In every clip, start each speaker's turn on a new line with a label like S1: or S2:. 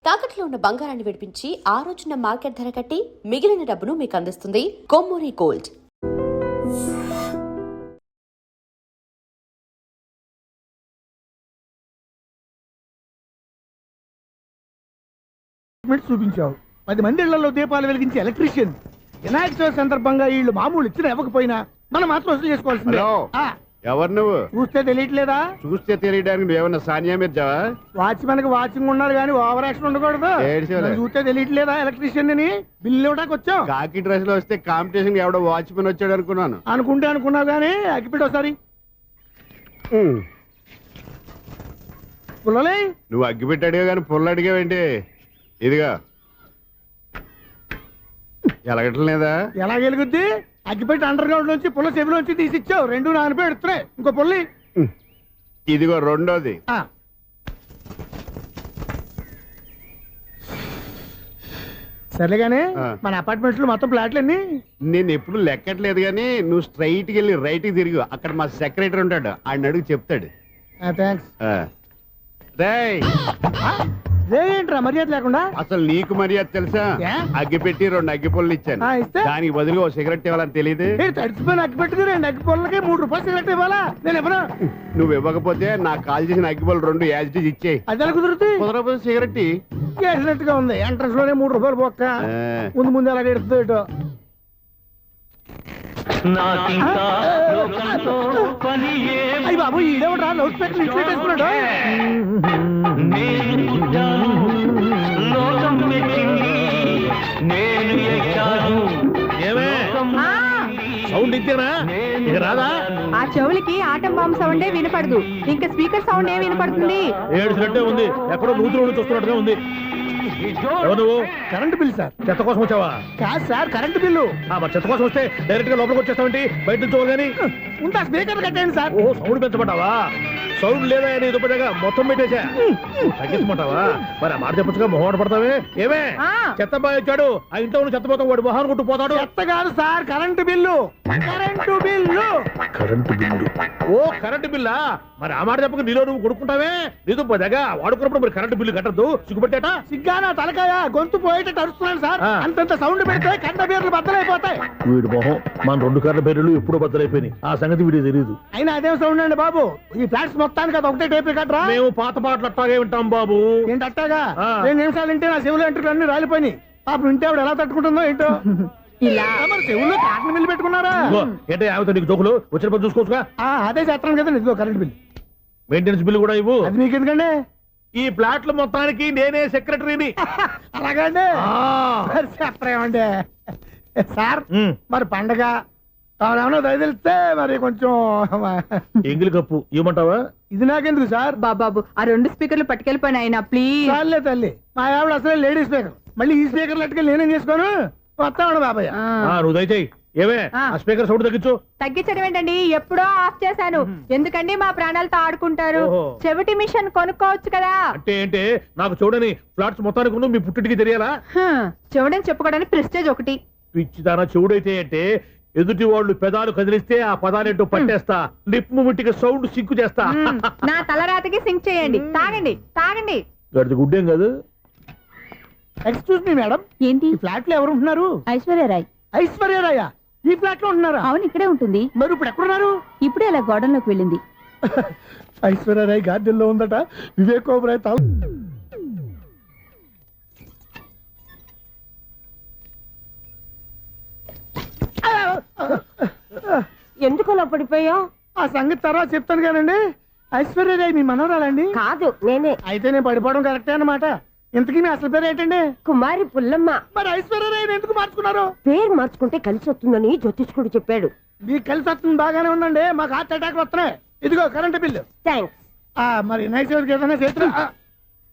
S1: తాకట్లో ఉన్న బంగారాన్ని విడిపించి ఆ రోజున మార్కెట్ ధర కట్టి మిగిలిన డబ్బును మీకు అందిస్తుంది కొమ్మూరి గోల్డ్.
S2: చూపించావు 10 మంది ఇళ్లలో దీపాలు వెలిగించే ఎలక్ట్రీషియన్. వినాయక చవితి సందర్భంగా వీళ్ళు మామూలు ఇచ్చిన ఇవ్వకపోయినా మనం మాత్రం వసూలు చేసుకోవాల్సిందే.
S3: ఎవరు నువ్వు?
S2: చూస్తే తెలియట్లేదా?
S3: చూస్తే తెలియడానికి నువ్వేమన్నా సానియా మిర్జావా?
S2: వాచ్మెన్ కి వాచింగ్ ఉండాలి కానీ ఓవర్ యాక్షన్ ఉండకూడదు. చూస్తే తెలియట్లేదా ఎలక్ట్రీషియన్ అని? బిల్లు ఇవ్వడానికి వచ్చాం.
S3: కాకి డ్రెస్ లో వస్తే కాంపిటీషన్ ఎవడో వాచ్మెన్ వచ్చాడు అనుకున్నాను.
S2: అనుకున్నావు కానీ అగ్గిపెట్టి ఒకసారి పుల్లలే.
S3: నువ్వు అగ్గిపెట్టి అడిగా కానీ పుల్ల అడిగావేంటి? ఇదిగా ఎలగట్లేదా?
S2: ఎలా వెలుగుద్ది? అగ్గిపెట్టి అండర్ గ్రౌండ్ నుంచి పుల్ల చెవిలోంచి తీసిచ్చావు. 2 నానపై ఎడుతున్నాయి. ఇంకో పుల్లి
S3: ఇదిగో రెండోది.
S2: సర్లేగానే మన అపార్ట్మెంట్స్ లో మొత్తం ప్లాట్లు అన్ని
S3: నేను ఎప్పుడు లెక్కట్లేదు కానీ నువ్వు స్ట్రైట్కి వెళ్ళి రైట్కి తిరిగి అక్కడ మా సెక్రటరీ ఉంటాడు, ఆయన అడుగు చెప్తాడు.
S2: థ్యాంక్స్. ఏంట్రా మర్యాద లేకుండా?
S3: అసలు నీకు మర్యాద తెలుసా? అగ్గిపెట్టి 2 అగ్గిపుల్లలు ఇచ్చాను, దానికి బదులుగా ఓ సిగరెట్ ఇవ్వాలని తెలియదు.
S2: తడిచిపోయిన అగ్గిపెట్టుకు 2 అగ్గిపుల్లకి 3 రూపాయలు సిగరెట్ ఇవ్వాలా? నేను ఇవ్వను.
S3: నువ్వు ఇవ్వకపోతే నాకు కాల్ చేసిన అగ్గిపుల్లలు 2 యాజిటీ ఇచ్చేయి.
S2: అది ఎలా కుదురుతుంది?
S3: కుదరకపోతే సిగరెట్
S2: వేసినట్టుగా ఉంది. ఎంట్రన్స్ లోనే 3 రూపాయలు పోక్క. ముందు అలాగే ఎడుతుంది ఇటు. అయ్యి బాబు ఈడేవడా లౌడ్ స్పీకర్ ఇంట్లో వేసుకున్నాడు? సౌండ్ ఇచ్చారా? ఇక రాదా?
S4: ఆ చెవులకి ఆటం బాంబు సౌండే వినపడదు, ఇంకా స్పీకర్ సౌండ్ ఏ వినపడుతుంది?
S2: ఏడుసినట్టే ఉంది, ఎక్కడో నూతులు చూస్తున్నట్టుగా ఉంది. నువ్వు కరెంట్ బిల్ సార్? చెత్త కోసం వచ్చావా? కాదు సార్, కరెంట్ బిల్లు. చెత్త కోసం వస్తే డైరెక్ట్ గా లోపలికి వచ్చేస్తావంటి, బయట నుంచి కానీ ఉంటా. స్పీకర్ కట్టండి సార్. ఓ సౌండ్ పెంచమంటావా? సౌండ్ లేదా అని దుబ్బగా మొత్తం పెట్టేశా. తగ్గించమంటావా? మరి ఆ మాట చెప్పచ్చుగా, మొహమాట పడతావే. ఏమే చెత్త బాగా వచ్చాడు, ఆ ఇంట్లో చెత్త పోతాం, వాడు మొహాన్ కొట్టు పోతాడు. చెత్త కాదు sir, current bill. Current bill. Current bill. ఓ కరెంటు బిల్లా? మరి ఆ మాట చెప్పక నీలో నువ్వు కొడుకుంటావే. నీతో దగ్గర వాడుకున్నప్పుడు మరి కరెంటు బిల్లు కట్టద్దు. సిగ్గుపెట్టేట? సిగ్గానా తలకాయ? గొంతు పోయేటట్టు అరుస్తున్నాను సార్. అంతంత సౌండ్ పెడితే కరెంట్ బీర్లు బద్దలైపోతాయి. వీడి మొహం మన 2 కరెంట్ బీర్లు ఎప్పుడో బద్దలైపోయినాయి. ఆ సంగతి వీడికి తెలియదు. అయినా అదేం సౌండ్ అండి బాబు? ఈ ఫ్లాట్స్ మొత్తానికి అది ఒకటే టేప్ రికార్డరా? మేము పాత పాటలు అట్టాగే వింటాం బాబు. ఏంటి అట్టాగా? 2 నిమిషాలు వింటే నా చెవులు ఎంట్రులు అన్ని రాలిపోయినాయి. పాపం వింటే ఆవిడ ఎలా తట్టుకుంటుందో ఏంటో. ఇలా మరి చెవుల్లో కాటన్ బిల్లు పెట్టుకున్నారా? ఏంటో ఆమెతో నీకు జోకులు వచ్చిన పని చూసుకోవచ్చుగా. అదే చేస్తాను కదా. ఇదిగో కరెంట్ బిల్, మెయింటెనెన్స్ బిల్లు కూడా ఇవ్వు. అది మీకు ఎందుకండి? ఈ ప్లాట్ల మొత్తానికి నేనే సెక్రటరీని. అలాగండి. చెప్పరేమండి సార్? మరి పండగ ఏమన్నా దయదలిస్తే మరి కొంచెం ఎంగిలి కప్పు ఇవ్వమంటావా? ఇది నాకెందుకు సార్?
S4: బాబాబు ఆ 2 స్పీకర్లు పట్టుకెళ్ళిపోయిన ఆయన ప్లీజ్.
S2: చాలే తల్లి, మా ఆవిడ అసలే లేడీ స్పీకర్, మళ్ళీ ఈ స్పీకర్లు అట్టుకెళ్ళి నేనేం చేసుకోను? వస్తాను బాబాయ్. నువ్వు దయచేయి. ఏమే ఆ స్పీకర్ సౌండ్ తగ్గించు.
S4: తగ్గించడం ఏంటండి, ఎప్పుడో ఆఫ్ చేశాను. ఎందుకండి మా ప్రాణాలతో ఆడుకుంటారు? చెవిటి మిషన్ కొనుక్కోవచ్చు కదా.
S2: అంటే ఏంటి? నాకు చూడని ఫ్లాట్స్ మొత్తానికి మీ పుట్టింటికి తెలియాలా?
S4: చెవుడని చెప్పుకోవడానికి ప్రెస్టేజ్ ఒకటి.
S2: పిచ్చిదానా చెవుడైతే అంటే ఎదుటి వాళ్ళు పెదాలు కదిలిస్తే ఆ పదాలేంటో పట్టేస్తా. లిప్ ముట్టికి సౌండ్ సింక్ చేస్తా.
S4: నా తలరాతకి సింక్ చేయండి. తాగండి తాగండి.
S2: గడిది గుడ్డేం కాదు. ఎక్స్క్యూజ్ మీ మేడం, ఏంటి ఈ ఫ్లాట్ లో ఎవరు ఉంటున్నారు?
S4: ఐశ్వర్యరాయ్.
S2: ఐశ్వర్యరాయ ఈ ఫ్లాట్ లో ఉంటున్నారా?
S4: అవును, ఇక్కడే ఉంటుంది.
S2: మరి ఇప్పుడు ఎక్కడున్నారు?
S4: ఇప్పుడే అలా గార్డెన్ లోకి వెళ్ళింది.
S2: ఐశ్వర్యరాయ్ గార్డెన్ లో ఉందట. వివేక్ ఓబరాయ్
S4: ఎందుకు అలా పడిపోయావు?
S2: ఆ సంగతి తర్వాత చెప్తాను కానండి. ఐశ్వర్యరాయ్ మీ మనవరాలండి?
S4: కాదు, నేనే.
S2: అయితే నేను పడిపోవడం కరెక్టే అన్నమాట. ఇంతకీ మీ అసలు పేరు ఏంటండి?
S4: కుమారి పుల్లమ్మ.
S2: మరి ఐశ్వర్యరాయ్ ఎందుకు మార్చుకున్నారు?
S4: పేరు మార్చుకుంటే కలిసి వస్తుందని జ్యోతిష్కుడు చెప్పాడు.
S2: మీకు కలిసి వస్తుంది బాగానే ఉందండి, మాకు హార్ట్ అటాక్ వస్తున్నాయి. ఇదిగో కరెంట్ బిల్లు.
S4: థ్యాంక్స్.
S2: మరి నైట్ ఏదైనా చేతులు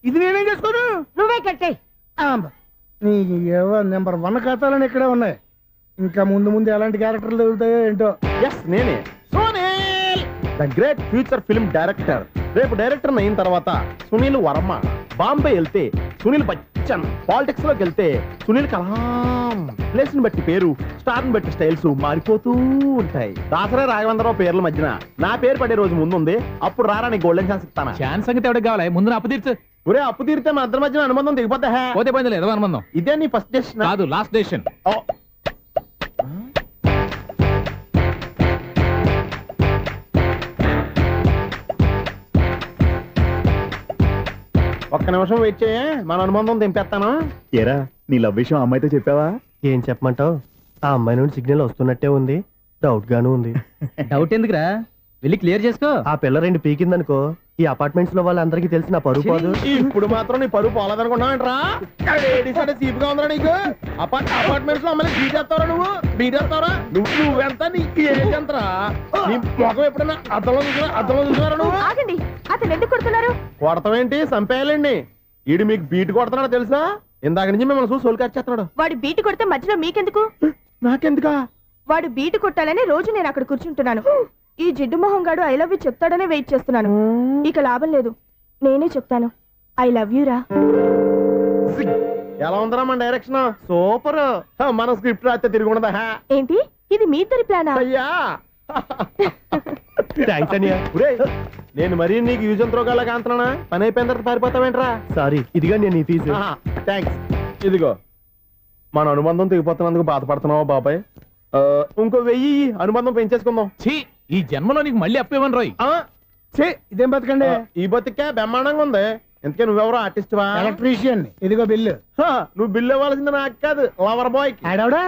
S2: ఇది నేనేం చేసుకోను?
S4: నువ్వే కట్టే.
S2: నెంబర్ 1 ఖాతాలని ఇక్కడే ఉన్నాయి. ఇంకా ముందు ముందు ఎలాంటి క్యారెక్టర్లు దొరుకుతాయో ఏంటో.
S5: నేనే Sunil, the great future film director. రేపు డైరెక్టర్ అయిన తర్వాత సునీల్ వర్మ. బాంబే వెళ్తే సునీల్ బచ్చన్, పాలిటిక్స్ లోకి వెళ్తే సునీల్ కలాం. ప్లేస్ ని బట్టి పేరు, స్టార్ ని బట్టి స్టైల్స్ మారిపోతూ ఉంటాయి. దాసరే రాఘవేంద్రరావు పేర్ల మధ్యన నా పేరు పడే రోజు ముందుంది. అప్పుడు రారా నీ గోల్డెన్ ఛాన్స్ ఇస్తానా?
S6: ఛాన్స్ సంగతి ఎవరికి కావాలి? ముందు అప్పు తీర్చు.
S5: ఒరే అప్పు తీరితే మన ఇద్దరి మధ్యన అనుబంధం దిగిపోతా
S2: పోతే పోయింది లేదు అనుబంధం.
S5: ఇదే నీ ఫస్ట్ డెస్టినేషన్
S2: కాదు, లాస్ట్ డెసిషన్.
S5: ఒక్క నిమిషం వెయిట్ చేయ, మన అనుబంధం దింపేస్తాను.
S3: ఏరా నీ లవ్ విషయం అమ్మాయితో చెప్పావా?
S5: ఏం చెప్పమంటావు, ఆ అమ్మాయి నుండి సిగ్నల్ వస్తున్నట్టే ఉంది, డౌట్ గాను ఉంది.
S6: డౌట్ ఎందుకురా, వెళ్ళి క్లియర్ చేసుకో.
S5: ఆ పిల్ల 2 పీకిందనుకో, ఈ అపార్ట్మెంట్స్ లో వాళ్ళందరికీ తెలిసిన పరువు పోదు. ఇప్పుడు మాత్రం నీ పరువు పోలేదనుకున్నావేంట్రా? సీపుగా ఉందా నీకు? అపార్ట్మెంట్స్ లో అమ్మాయి బీటేస్తావరా? నువ్వెంత, నీకు ఏంటంతరా? నీ ముఖం ఎప్పుడైనా అద్దంలో చూసినారా నువ్వు?
S4: ఆగండి, అతను ఎందుకు కొడుతున్నారు?
S5: కొడతావేంటి, చంపేయాలండి. ఈడు మీకు బీట్ కొడుతున్నాడు తెలుసా? ఇందాక నుంచి మిమ్మల్ని చూసి సోలు కచ్చేస్తున్నాడు.
S4: వాడు బీటు కొడితే మధ్యలో మీకెందుకు?
S5: నాకెందుకా?
S4: వాడు బీటు కొట్టాలని రోజు నేను అక్కడ కూర్చుంటున్నాను. ఈ జిడ్డు మొహం గాడు ఐ లవ్ యూ చెప్తాడనే వెయిట్ చేస్తున్నాను. ఇక లాభం లేదు, నేనే చెప్తాను ఐ లవ్ యూ రా.
S5: ఎలా ఉందరా మన డైరెక్షన్? సూపర్. మన స్క్రిప్ట్ రాస్తే తిరిగి ఉండదా?
S4: ఏంటి ఇది మీ ఇద్దరి ప్లానా?
S5: అయ్యా థ్యాంక్స్ అనియా. నేను మరీ నీకు యూజ్ అంత రోగాలకు అంటున్నా, పని అయిపోయిన తర్వాత పారిపోతావేంట్రా? సారీ, ఇదిగా నేను ఈ ఫీజు. థ్యాంక్స్. ఇదిగో, మన అనుబంధం తెగిపోతున్నందుకు బాధపడుతున్నావా బాబాయ్? ఇంకో 1000 అనుబంధం పెంచేసుకుందాం.
S2: ఛీ, ఈ జన్మలో నీకు మళ్ళీ అప్పేవన్ రోయ్.
S5: ఇదేం బతకండి? ఈ బతికే బ్రహ్మాండంగా ఉంది. ఎందుకే నువ్వెవరో ఆర్టిస్ట్ వా?
S7: ఎలక్ట్రీషియన్. ఇదిగో బిల్లు.
S5: నువ్వు బిల్లు ఇవ్వాల్సింది నాకు కాదు, లవర్ బాయ్.
S7: ఆడవడా?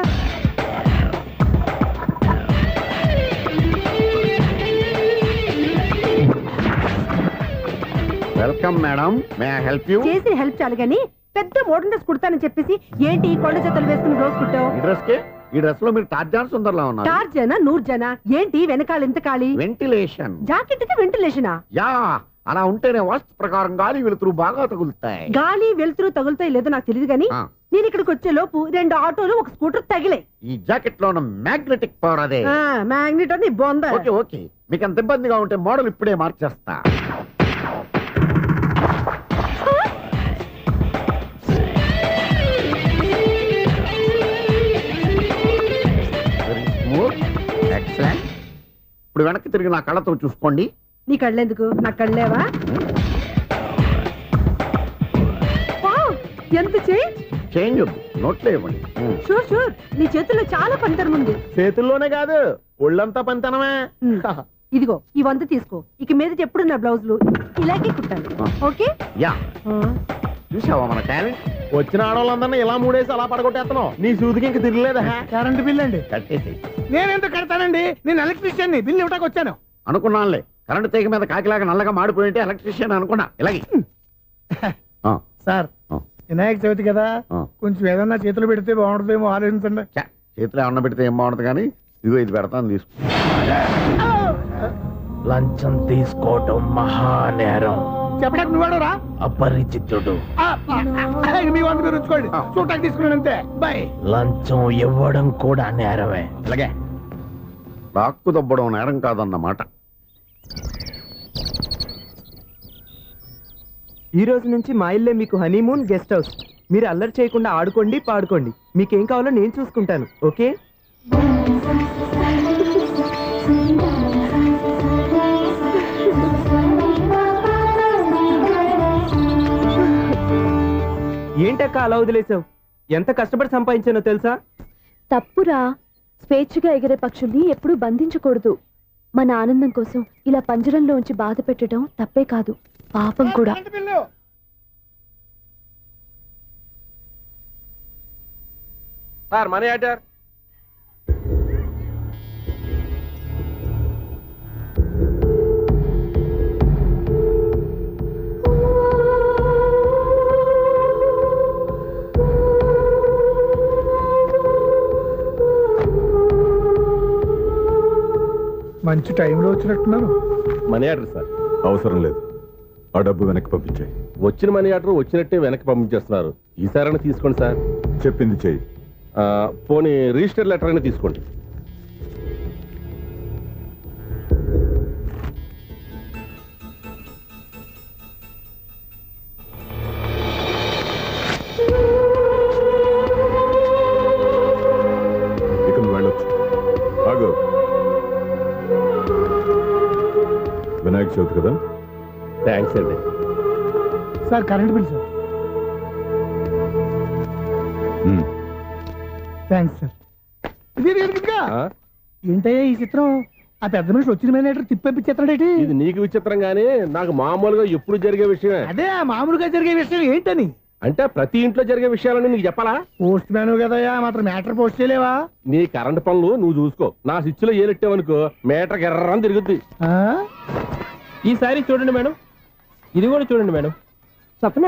S3: Welcome madam, may I help you?
S4: చేసి హెల్ప్ చాలు గాని పెద్ద మోడర్న్ డ్రెస్ కుడతానని చెప్పేసి ఏంటి కొండ జతలు వేసుకుని రోజు కుట్టావు?
S3: ఈ డ్రెస్ లో మీరు టార్జాన్ సుందర్లా ఉన్నారు.
S4: టార్జనా నూర్జనా ఏంటి వెనకాల ఇంత ఖాళీ?
S3: వెంటిలేషన్.
S4: జాకెట్ కి వెంటిలేషనా?
S3: యా, అలా ఉంటేనే వాస్తు ప్రకారం గాలి వెలుతురు బాగా తగులుతాయి.
S4: గాలి వెలుతురు తగులుతాయి లేదో నాకు తెలియదు గాని నేను ఇక్కడికి వచ్చే లోపు 2 ఆటోలు 1 స్కూటర్ తగిలే.
S3: ఈ జాకెట్ లో ఉన్న మ్యాగ్నెటిక్ పవర్ అదే.
S4: మ్యాగ్నెట్ అని బొంద.
S3: ఓకే ఓకే, మీకు అంత ఇబ్బందిగా ఉంటే మోడల్ ఇప్పుడే మార్చేస్తా. ఎక్సలెంట్. ఇప్పుడు వెనక్కి తిరిగి నా కళ్ళతో చూసుకోండి.
S4: నీ కళ్ళెందుకు, నా కళ్ళేవా? ఎంత
S3: చేంజ్ వద్దు, నోట్లో ఇవ్వండి.
S4: షూర్ షూర్, నీ చేతుల్లో చాలా పనితనం ఉంది.
S5: చేతుల్లోనే కాదు, ఒళ్ళంతా పనితనమే.
S4: ఇదిగో ఈ 100 తీసుకో. ఇక మీద ఎప్పుడు నా బ్లౌజులు ఇలాగే కుట్టాను. ఓకే?
S3: యా, చూసావా మన టాలెంట్?
S5: వచ్చిన ఆడవాళ్ళందరినీ ఇలా మూడేసి అలా పడగొట్టేస్తున్నావు. నీ సూదికి ఇంక తిరగలేదా?
S7: కరెంట్ బిల్ అండి.
S3: కట్టేసి.
S7: నేనెందుకు కడతానండి, నేను ఎలక్ట్రీషియన్ ని. బిల్లు ఇవ్వడానికి వచ్చాను.
S3: అనుకున్నానులే, కరెంట్ తీగ మీద కాకిలాగా నల్లగా మాడిపోయింటే ఎలక్ట్రీషియన్ అనుకున్నా. ఇలాగే
S7: సార్, వినాయక చవితి కదా, కొంచెం ఏదన్నా చేతులు పెడితే బాగుంటుందేమో ఆలోచించండి.
S3: చేతిలో అన్న పెడితే ఏం బాగుంటుంది కానీ, ఇదిగో ఇది పెడతాను, తీసుకో.
S5: లంచం తీసుకోవటం మహానేరం.
S7: చెప్పడానికి నువ్వాడరా?
S5: అపరిచితుడు.
S7: మీ 100 మీరు ఉంచుకోండి, చూడటానికి తీసుకున్నాను అంతే. బాయ్.
S5: లంచం ఇవ్వడం కూడా నేరమే.
S3: ఇలాగే రాక్కు దబ్బడం నేరం కాదన్నమాట.
S6: ఈ రోజు నుంచి మా ఇల్లే మీకు హనీమూన్ గెస్ట్ హౌస్. మీరు అల్లరి చేయకుండా ఆడుకోండి, పాడుకోండి. మీకేం కావాలో నేను చూసుకుంటాను. ఓకే? ఏంటక్క అలా వదిలేసావు? ఎంత కష్టపడి సంపాదించానో తెలుసా?
S8: తప్పురా, స్వేచ్ఛగా ఎగిరే పక్షుల్ని ఎప్పుడూ బంధించకూడదు. మన ఆనందం కోసం ఇలా పంజరంలో ఉంచి బాధ పెట్టడం తప్పే కాదు, పాపం కూడా.
S5: Sir, money order.
S7: మంచి టైంలో వచ్చినట్టున్నారు.
S5: Money order sir.
S9: అవసరం లేదు, ఆ డబ్బు వెనక్కి పంపించాయి.
S5: వచ్చిన మనీ ఆర్డర్ వచ్చినట్టే వెనక్కి పంపించేస్తున్నారు. ఈసారైనా తీసుకోండి సార్.
S9: చెప్పింది చెయ్యి.
S5: పోనీ రిజిస్టర్ లెటర్ అయినా తీసుకోండి.
S9: ఇక నువ్వు వెళ్ళొచ్చు. ఆగు. వినాయక చవితి కదా,
S5: థ్యాంక్స్ అండి.
S7: Sir current bill sir. Thanks sir. ఏంటయ్యా ఈ చిత్రం? ఆ పెద్ద మనిషి వచ్చిన మేనేటర్ తిప్పించేస్తాడేటి?
S5: ఇది నీకు విచిత్రం గానీ నాకు మామూలుగా ఎప్పుడు జరిగే విషయమే.
S7: అదే మామూలుగా జరిగే విషయం ఏంటని?
S5: అంటే ప్రతి ఇంట్లో జరిగే విషయాలని నీకు చెప్పాలా?
S7: పోస్ట్ మ్యాన్ కదయ్యా, మాత్రం మ్యాటర్ పోస్ట్ చేయలేవా?
S5: నీ కరెంట్ పనులు నువ్వు చూసుకో. నా స్విచ్ లో ఏలెట్టావనుకో మీటర్ ఎర్రని తిరుగుద్ది.
S6: ఈసారి చూడండి మేడం, ఇది కూడా చూడండి మేడం.
S8: స్వప్న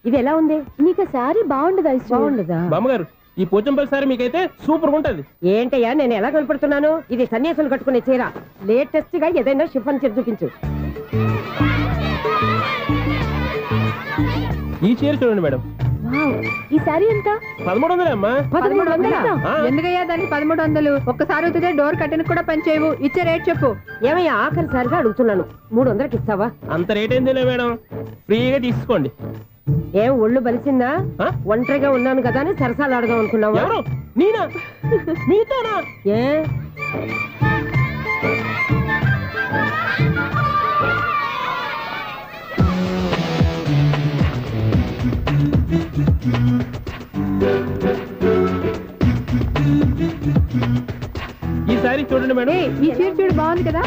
S8: ఇది ఎలా ఉంది? నీకు శారీ బాగుండదా? బాగుండదా
S6: బామ్మగారు? ఈ పోచంపల్లి సారీ మీకైతే సూపర్ ఉంటది.
S10: ఏంటయ్యా నేను ఎలా కనపడుతున్నాను? ఇది సన్యాసులు కట్టుకునే చీర. లేటెస్ట్ గా ఏదైనా షిఫాన్ చీర చూపించు.
S6: ఈ చీర చూడండి మేడం.
S8: ఈ శారీ ఎంత?
S6: 1300 అమ్మా.
S10: 1300?
S4: ఎందుకయ్యా దానికి 1300? ఒక్కసారి అవుతుందే డోర్ కట్టిన కూడా పనిచేయవు. ఇచ్చే రేట్ చెప్పు.
S10: ఏమయ్యా ఆఖరిసారిగా అడుగుతున్నాను, 300కి ఇస్తావా?
S6: అంత రేట్ ఏందిలే మేడం, ఫ్రీగా తీసుకోండి.
S10: ఏం ఒళ్ళు బలిసిందా? ఒంటరిగా ఉన్నాను కదా అని సరసాలు అడదాం అనుకున్నావా?
S6: ఎవరు? నేనా? మీతోనా?
S10: ఏ
S6: ఈ సారీ చూడండి మేడం.
S4: ఈ చీర చూడు బాగుంది కదా.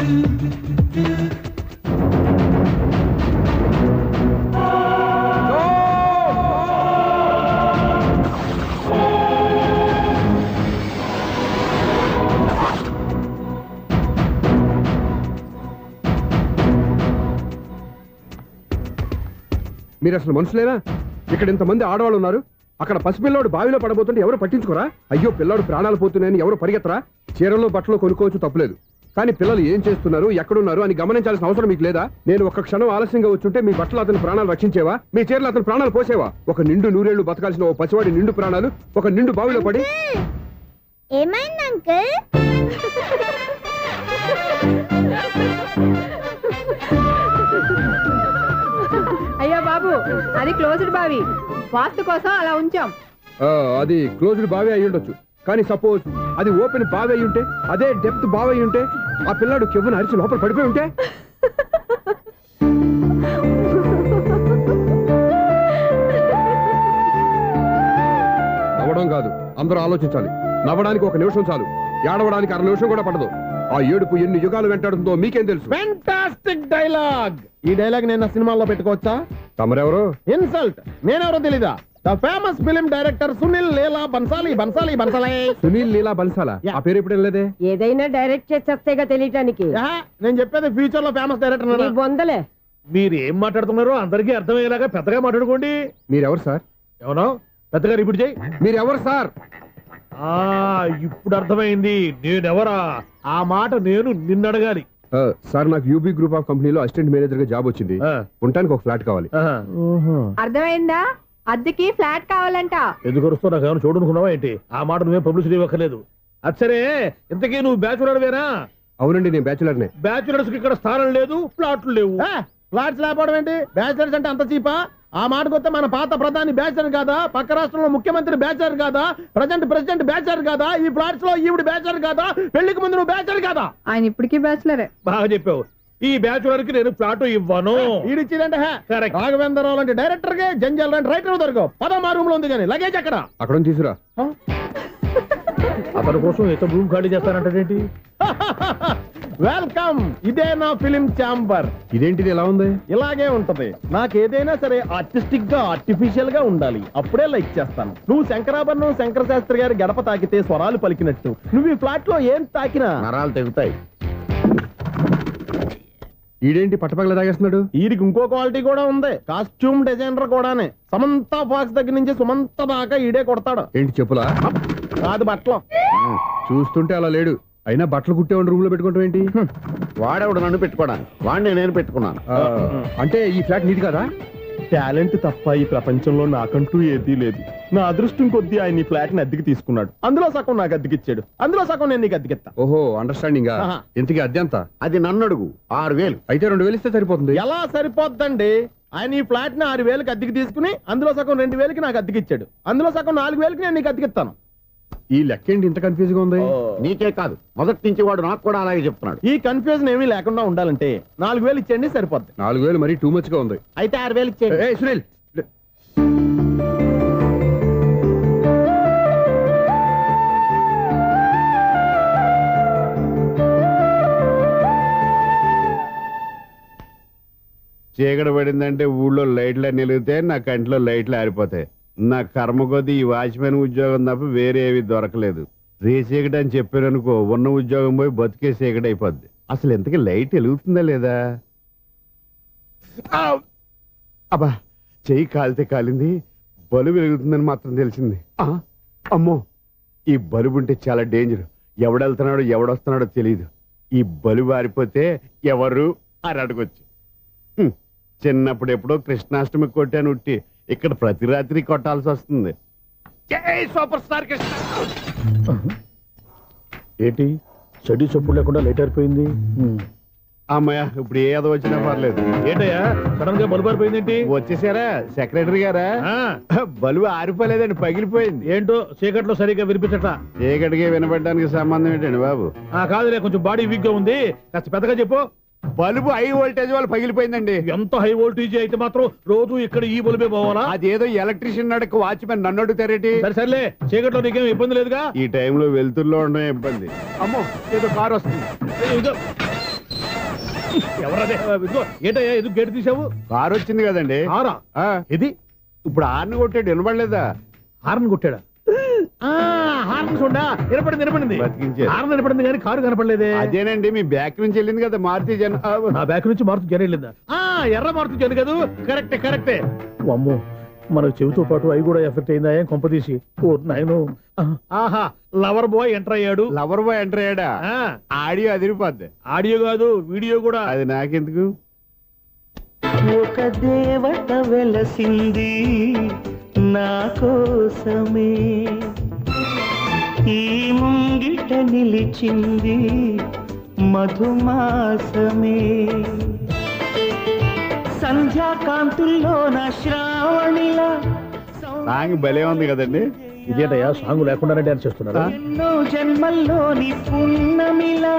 S3: మీరు అసలు మనుషులేనా? ఇక్కడ ఇంతమంది ఆడవాళ్ళు ఉన్నారు, అక్కడ పసిపిల్లాడు బావిలో పడబోతుంటే ఎవరు పట్టించుకోరా? అయ్యో పిల్లాడు ప్రాణాలు పోతున్నాయని ఎవరు పరిగెత్తరా? చీరలో బట్టలు కొనుక్కోవచ్చు, తప్పులేదు. కానీ పిల్లలు ఏం చేస్తున్నారు, ఎక్కడున్నారు అని గమనించాల్సిన అవసరం మీకు లేదా? నేను ఒక్క క్షణం ఆలస్యంగా వచ్చుంటే మీ బట్టలు అతని ప్రాణాలు రక్షించేవా? మీ చీరలు అతని ప్రాణాలు పోసేవా? ఒక నిండు నూరేళ్లు బతకాల్సిన ఓ పసివాడి నిండు ప్రాణాలు ఒక నిండు బావిలో పడి.
S8: ఏమైంది అంకుల్?
S4: అయ్యో బాబు, అది క్లోజ్డ్ బావి, వాస్తు కోసం అలా ఉంచాం.
S3: అది క్లోజ్డ్ బావి అయి ఉండొచ్చు, కానీ సపోజ్ అది ఓపెన్ బావి అయి ఉంటే, అదే డెప్త్ బావి అయి ఉంటే, ఆ పిల్లాడు కెవ్వున అరిచి లోపల పడిపోయి ఉంటే? నవ్వడం కాదు, అందరూ ఆలోచించాలి. నవ్వడానికి 1 నిమిషం చాలు, ఏడవడానికి 1/2 నిమిషం కూడా పడదు. ఆ ఏడుపు ఎన్ని యుగాలు వెంటాడుతుందో మీకేం తెలుసు?
S5: Fantastic dialogue. ఈ డైలాగ్ నేను సినిమాలో పెట్టుకోవచ్చా?
S3: తమరెవరు?
S5: ఇన్సల్ట్. నేనెవరో తెలీదా? The famous film director Sunil Leela Bansali.
S3: Sunil Leela బన్సాలా? ఆ పేరు ఎప్పుడు లేదే.
S10: ఏదైనా డైరెక్ట్ చేసేస్తేగా తెలియటానికి.
S5: నేను చెప్పేది ఫ్యూచర్ లో ఫేమస్ డైరెక్టర్.
S10: బొందలే.
S2: మీరు ఏం మాట్లాడుతున్నారో అందరికీ అర్థమయ్యేలాగా పెద్దగా మాట్లాడుకోండి.
S3: మీరెవరు సార్?
S2: ఎవరో పెద్దగా రిపీట్ చేయి.
S3: మీరెవరు సార్?
S2: ఇప్పుడు అర్థమైంది నేనెవరా. ఆ మాట నేను నిన్నడగాలి.
S3: సార్ నాకు యూబీ గ్రూప్ ఆఫ్ కంపెనీలో అసిస్టెంట్ మేనేజర్ గా జాబ్ వచ్చింది. ఉండటానికి ఒక ఫ్లాట్ కావాలి.
S4: అర్థమైందా? అద్దెకి ఫ్లాట్ కావాలంట.
S2: ఎందుకు వస్తావు? నాకు ఏమైనా చూడనుకున్నావా ఏంటి? ఆ మాట నువ్వే పబ్లిసిటీ ఇవ్వక్కర్లేదు. అచ్చరే, ఇంతకీ నువ్వు బ్యాచులర్ వేరా?
S3: అవునండి, నేను బ్యాచులర్నే.
S2: బ్యాచులర్స్ కి ఇక్కడ స్థానం లేదు, ప్లాట్లు లేవు.
S5: ఫ్లాట్స్ లేకపోవడం ఏంటి? బ్యాచిలర్స్ అంటే అంత చీపా? ఆ మాటకొస్తే మన పాత ప్రధాని బ్యాచర్ కాదా? పక్క రాష్ట్రంలో ముఖ్యమంత్రి బ్యాచర్ కాదా? ప్రెసిడెంట్ బ్యాచర్ కాదా? ఈ ఫ్లాట్స్ లో ఈవిడ బ్యాచర్ కాదా? పెళ్లికి ముందు నువ్వు బ్యాచర్ కాదా?
S4: ఆయన ఇప్పటికీ బ్యాచులరే.
S2: బాగా చెప్పావు. ఈ బ్యాచులర్ కి నేను ప్లాట్ ఇవ్వను.
S5: ఈడిచ్చిందంటే రాఘవేంద్రరావు లాంటి డైరెక్టర్ గా జంజల్ లాంటి రైటర్ దొరకవు. 10వ రూమ్ లో ఉంది కానీ లగేజ్ అక్కడ.
S3: అక్కడ తీసురా.
S2: అతని కోసం ఎంత రూమ్ ఖాళీ చేస్తానంటే
S5: వెల్కమ్. ఇదే నా ఫిలిం ఛాంబర్.
S3: ఇదేంటిది ఎలా ఉంది?
S5: ఇలాగే ఉంటది. నాకు ఏదైనా సరే ఆర్టిస్టిక్ గా ఆర్టిఫిషియల్ గా ఉండాలి, అప్పుడే లైక్ చేస్తాను. నువ్వు శంకరాభరణం శంకర శాస్త్రి గారి గడప తాకితే స్వరాలు పలికినట్టు నువ్వు ఈ ఫ్లాట్ లో ఏం తాకినా
S3: నరాలు తెగుతాయి. ఈడేంటి పట్టపగల తాగేస్తున్నాడు?
S5: వీడికి ఇంకో క్వాలిటీ కూడా ఉంది. కాస్ట్యూమ్ డిజైనర్ కూడానే. సమంత ఫాక్స్ దగ్గర నుంచి సుమంత దాకా ఈడే కొడతాడు.
S3: ఏంటి చెప్పులా?
S5: కాదు, బట్టలు.
S3: చూస్తుంటే అలా లేడు. అయినా బట్టలు కుట్టేవాడి రూమ్ లో పెట్టుకుంటాం ఏంటి?
S11: వాడేవాడు నన్ను పెట్టుకోవడానికి, వాడిని నేను పెట్టుకున్నాను.
S3: అంటే ఈ ఫ్లాట్ నీది కదా?
S5: టాలెంట్ తప్ప ఈ ప్రపంచంలో నాకంటూ ఏదీ లేదు. నా అదృష్టం కొద్దీ ఆయన ఈ ఫ్లాట్ ని అద్దెకి తీసుకున్నాడు. అందులో సగం నాకు అద్దెకిచ్చాడు, అందులో సగం నేను నీకు అద్దెకిస్తా.
S3: ఓహో, అండర్స్టాండింగ్. ఇంతకీ అద్దె ఎంత?
S11: అది నన్ను అడుగు. 6000.
S3: అయితే 2000 ఇస్తే సరిపోతుంది.
S5: ఎలా సరిపోద్దండి? ఆయన ఈ ఫ్లాట్ ని 6000కి అద్దెకి తీసుకుని అందులో సగం 2000కి నాకు అద్దెకిచ్చాడు. అందులో సగం 4000కి నేను నీకు అద్దెకిస్తాను.
S3: ఈ లెక్క ఏంటి ఇంత కన్ఫ్యూజ్ గా ఉంది?
S11: నీకే కాదు మొదటి నుంచి వాడు నాకు కూడా అలాగే చెప్తున్నాడు.
S5: ఈ కన్ఫ్యూజన్ ఏమీ లేకుండా ఉండాలంటే 4000 ఇచ్చేయండి సరిపోద్ది.
S3: 4000 మరీ టూ మచ్ గా ఉంది.
S5: అయితే 6000 ఇచ్చేయండి.
S3: ఏయ్ సునీల్, చీకటి పడిందంటే ఊళ్ళో లైట్లు అన్ని వెలిగితే నా కంటిలో లైట్లు ఆరిపోతాయి. నా కర్మ కొద్దీ ఈ వాచ్మెన్ ఉద్యోగం తప్ప వేరే ఏవి దొరకలేదు. రేచీకటి అని చెప్పారనుకో, ఉన్న ఉద్యోగం పోయి బతికే చీకటి అయిపోద్ది. అసలు ఎంతకీ లైట్ వెలుగుతుందా లేదా? అబ్బా, చెయ్యి కాలితే కాలింది, బలుబు వెలుగుతుందని మాత్రం తెలిసింది. అమ్మో, ఈ బలుబు ఉంటే చాలా డేంజర్. ఎవడెళ్తున్నాడో ఎవడొస్తున్నాడో తెలియదు. ఈ బలుబు ఆరిపోతే ఎవరు అని అడగొచ్చు. చిన్నప్పుడు ఎప్పుడో కృష్ణాష్టమి కొట్టాను ఉట్టి, ఇక్కడ ప్రతి రాత్రి కొట్టాల్సి వస్తుంది. జై సూపర్ స్టార్ కృష్ణ.
S2: ఏంటి చెడు చెప్పుడు లేకుండా లేట్ అయిపోయింది?
S3: అమ్మయ్య, ఇప్పుడు ఏదో వచ్చినా పర్లేదు.
S2: ఏంటయ్యా సడన్ గా బలుపు అయిపోయింది?
S3: వచ్చేసారా సెక్రటరీ గారా? బలుబు ఆరిపోలేదండి, పగిలిపోయింది.
S2: ఏంటో చీకట్లో సరిగ్గా వినిపించట.
S3: చీకటికి వినపడడానికి సంబంధం ఏంటండి బాబు?
S2: కాదులే, కొంచెం బాడీ వీక్ గా ఉంది, కాస్త పెద్దగా చెప్పు.
S3: బల్బు హై వోల్టేజ్ వాళ్ళు పగిలిపోయిందండి.
S2: ఎంత హై వోల్టేజ్ అయితే మాత్రం రోజు ఇక్కడ ఈ బల్బే పోవాలా?
S3: అదేదో ఎలక్ట్రీషియన్ నడక వాచ్మెన్ నన్ను అడుగుతారేటి?
S2: సరే చీకట్లో నీకేం ఇబ్బంది లేదుగా?
S3: ఈ టైంలో వెళ్తుల్లో ఉండడం ఇబ్బంది. అమ్మో, ఏదో కారు వస్తుంది.
S2: ఎవరదే? ఏంటయ్యా ఎందుకు గేట్ తీసావు?
S3: కారు వచ్చింది కదండి.
S2: ఇది
S3: ఇప్పుడు హార్న్ కొట్టాడు, వినపడలేదా?
S2: హార్న్ కొట్టాడా? హార్న్ చూడా వినపడింది. హార్న్ వినపడింది కానీ కారు కనపడలేదే.
S3: అదేనండి, మీ బ్యాక్ నుంచి వెళ్ళింది కదా మారుతి జన.
S2: నా బ్యాక్ నుంచి మారుతి జన వెళ్ళిందా? ఎర్ర మారుతి జన కదా. కరెక్టే. అమ్మో, మనకు చెవితో పాటు అవి కూడా ఎఫెక్ట్ అయిందా ఏం కొంపదీసి? నాయను, ఆహా, లవర్ బాయ్ ఎంటర్ అయ్యాడు.
S3: లవర్ బాయ్ ఎంటర్ అయ్యాడా? ఆడియో అదిరిపోద్ది.
S2: ఆడియో కాదు, వీడియో కూడా.
S3: అది నాకెందుకు?
S12: ఒక దేవత వెలసింది నా కోసమే, ఈ ముంగిట నిలిచింది మధుమాసమే, సంధ్యాకాంతుల్లో నా శ్రావణిలా.
S3: సాంగ్ భలే ఉంది కదండి.
S2: ఇదేంటయ్యా సాంగ్ లేకుండానే డాన్స్ చేస్తున్నారా?
S12: ఎన్నో జన్మల్లోని పున్నమిలా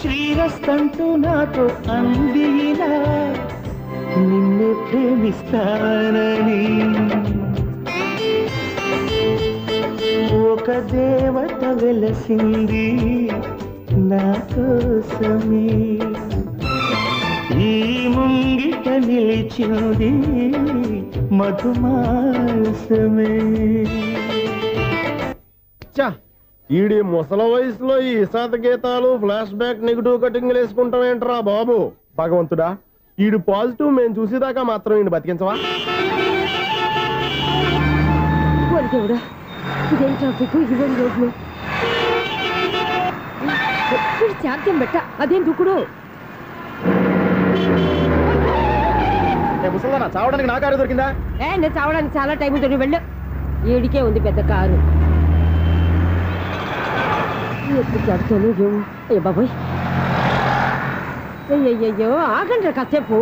S12: శ్రీరస్తంటూ నాతో అందిలా, నిన్నే ప్రేమిస్తానని. ఒక దేవత వెలసింది నా కోసమే, ఈ ముంగిట నిలిచింది మధుమాసమే.
S5: ఈడి ముసల వయసులో ఈ ఇసాత గీతాలు, ఫ్లాష్ బ్యాక్, నెగిటివ్ కటింగ్ వేసుకుంటాం ఏంట్రా బాబు? భగవంతుడా, ఈడు పాజిటివ్ మేము చూసేదాకా మాత్రం ఈయన బతికించవా?
S10: ఇదేం ట్రాఫిక్, ఇదేం రోడ్లు, చార్జం పెట్ట, అదేం దుక్కుడు.
S5: ముసల్దానా, చావడానికి నా కారు దొరికిందా?
S10: నేను చావడానికి చాలా టైం ఉంటుంది, వెళ్ళు. ఏడికే ఉంది పెద్ద కారు. ఎప్పుడు చడుతాను అయ్యో బాబోయ్. అయ్యయ్యో, ఆగండి కాసేపు.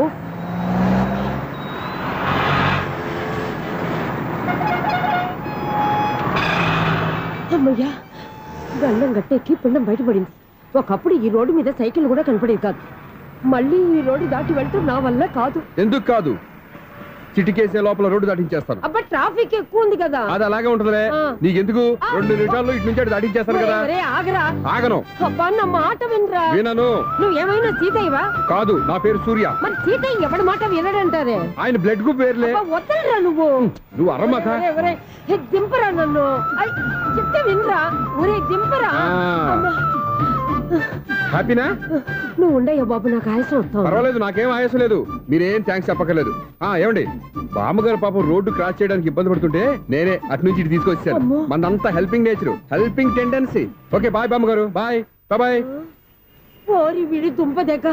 S10: అమ్మయ్యా, గల్లం గట్టెక్కి పిండం బయటపడింది. ఒకప్పుడు ఈ రోడ్డు మీద సైకిల్ కూడా కనపడేది కాదు. మళ్ళీ ఈ రోడ్డు దాటి వెళ్తే నా వల్ల కాదు.
S3: ఎందుకు కాదు? చిటికేసే లోపల రోడ్డు దాటించేస్తాను.
S10: అబ్బా, ట్రాఫిక్ ఎక్కువ ఉంది కదా.
S3: అది అలాగే ఉంటదిలే. నీకెందుకు? 2 నిమిషాల్లో ఇటు నుంచి దాటించేస్తాను కదా.
S10: ఆగరా.
S3: ఆగను.
S10: అబ్బా, నా మాట వినరా.
S3: వినను.
S10: నువ్వేమైనా సీతయ్యవా?
S3: కాదు, నా పేరు సూర్య.
S10: మరి సీతయ్య ఎవడి మాట వినడంటారే?
S3: ఆయన బ్లడ్ గ్రూప్ పేర్లే.
S10: వద్దరా నువ్వు.
S3: నువ్వు అరమ్మక.
S10: దింపరా నన్ను. చెప్తే వినరా. ఒరే దింపరా.
S3: హ్యాపీనా?
S10: నువ్వు ఉండయ్యా బాబు, నాకు ఆయాసం వస్తావు.
S3: పర్వాలేదు, నాకేం ఆయాసం లేదు. మీరేం థ్యాంక్స్ చెప్పక్కర్లేదు. ఏమండి, బామ్మగారు పాపం రోడ్డు క్రాస్ చేయడానికి ఇబ్బంది పడుతుంటే నేనే అటు నుంచి ఇటు తీసుకొచ్చాను. మనంతా helping nature, helping tendency. Okay, bye బామ్మగారు. Bye bye.
S10: ఓరి వీడి దుంపదెక్క,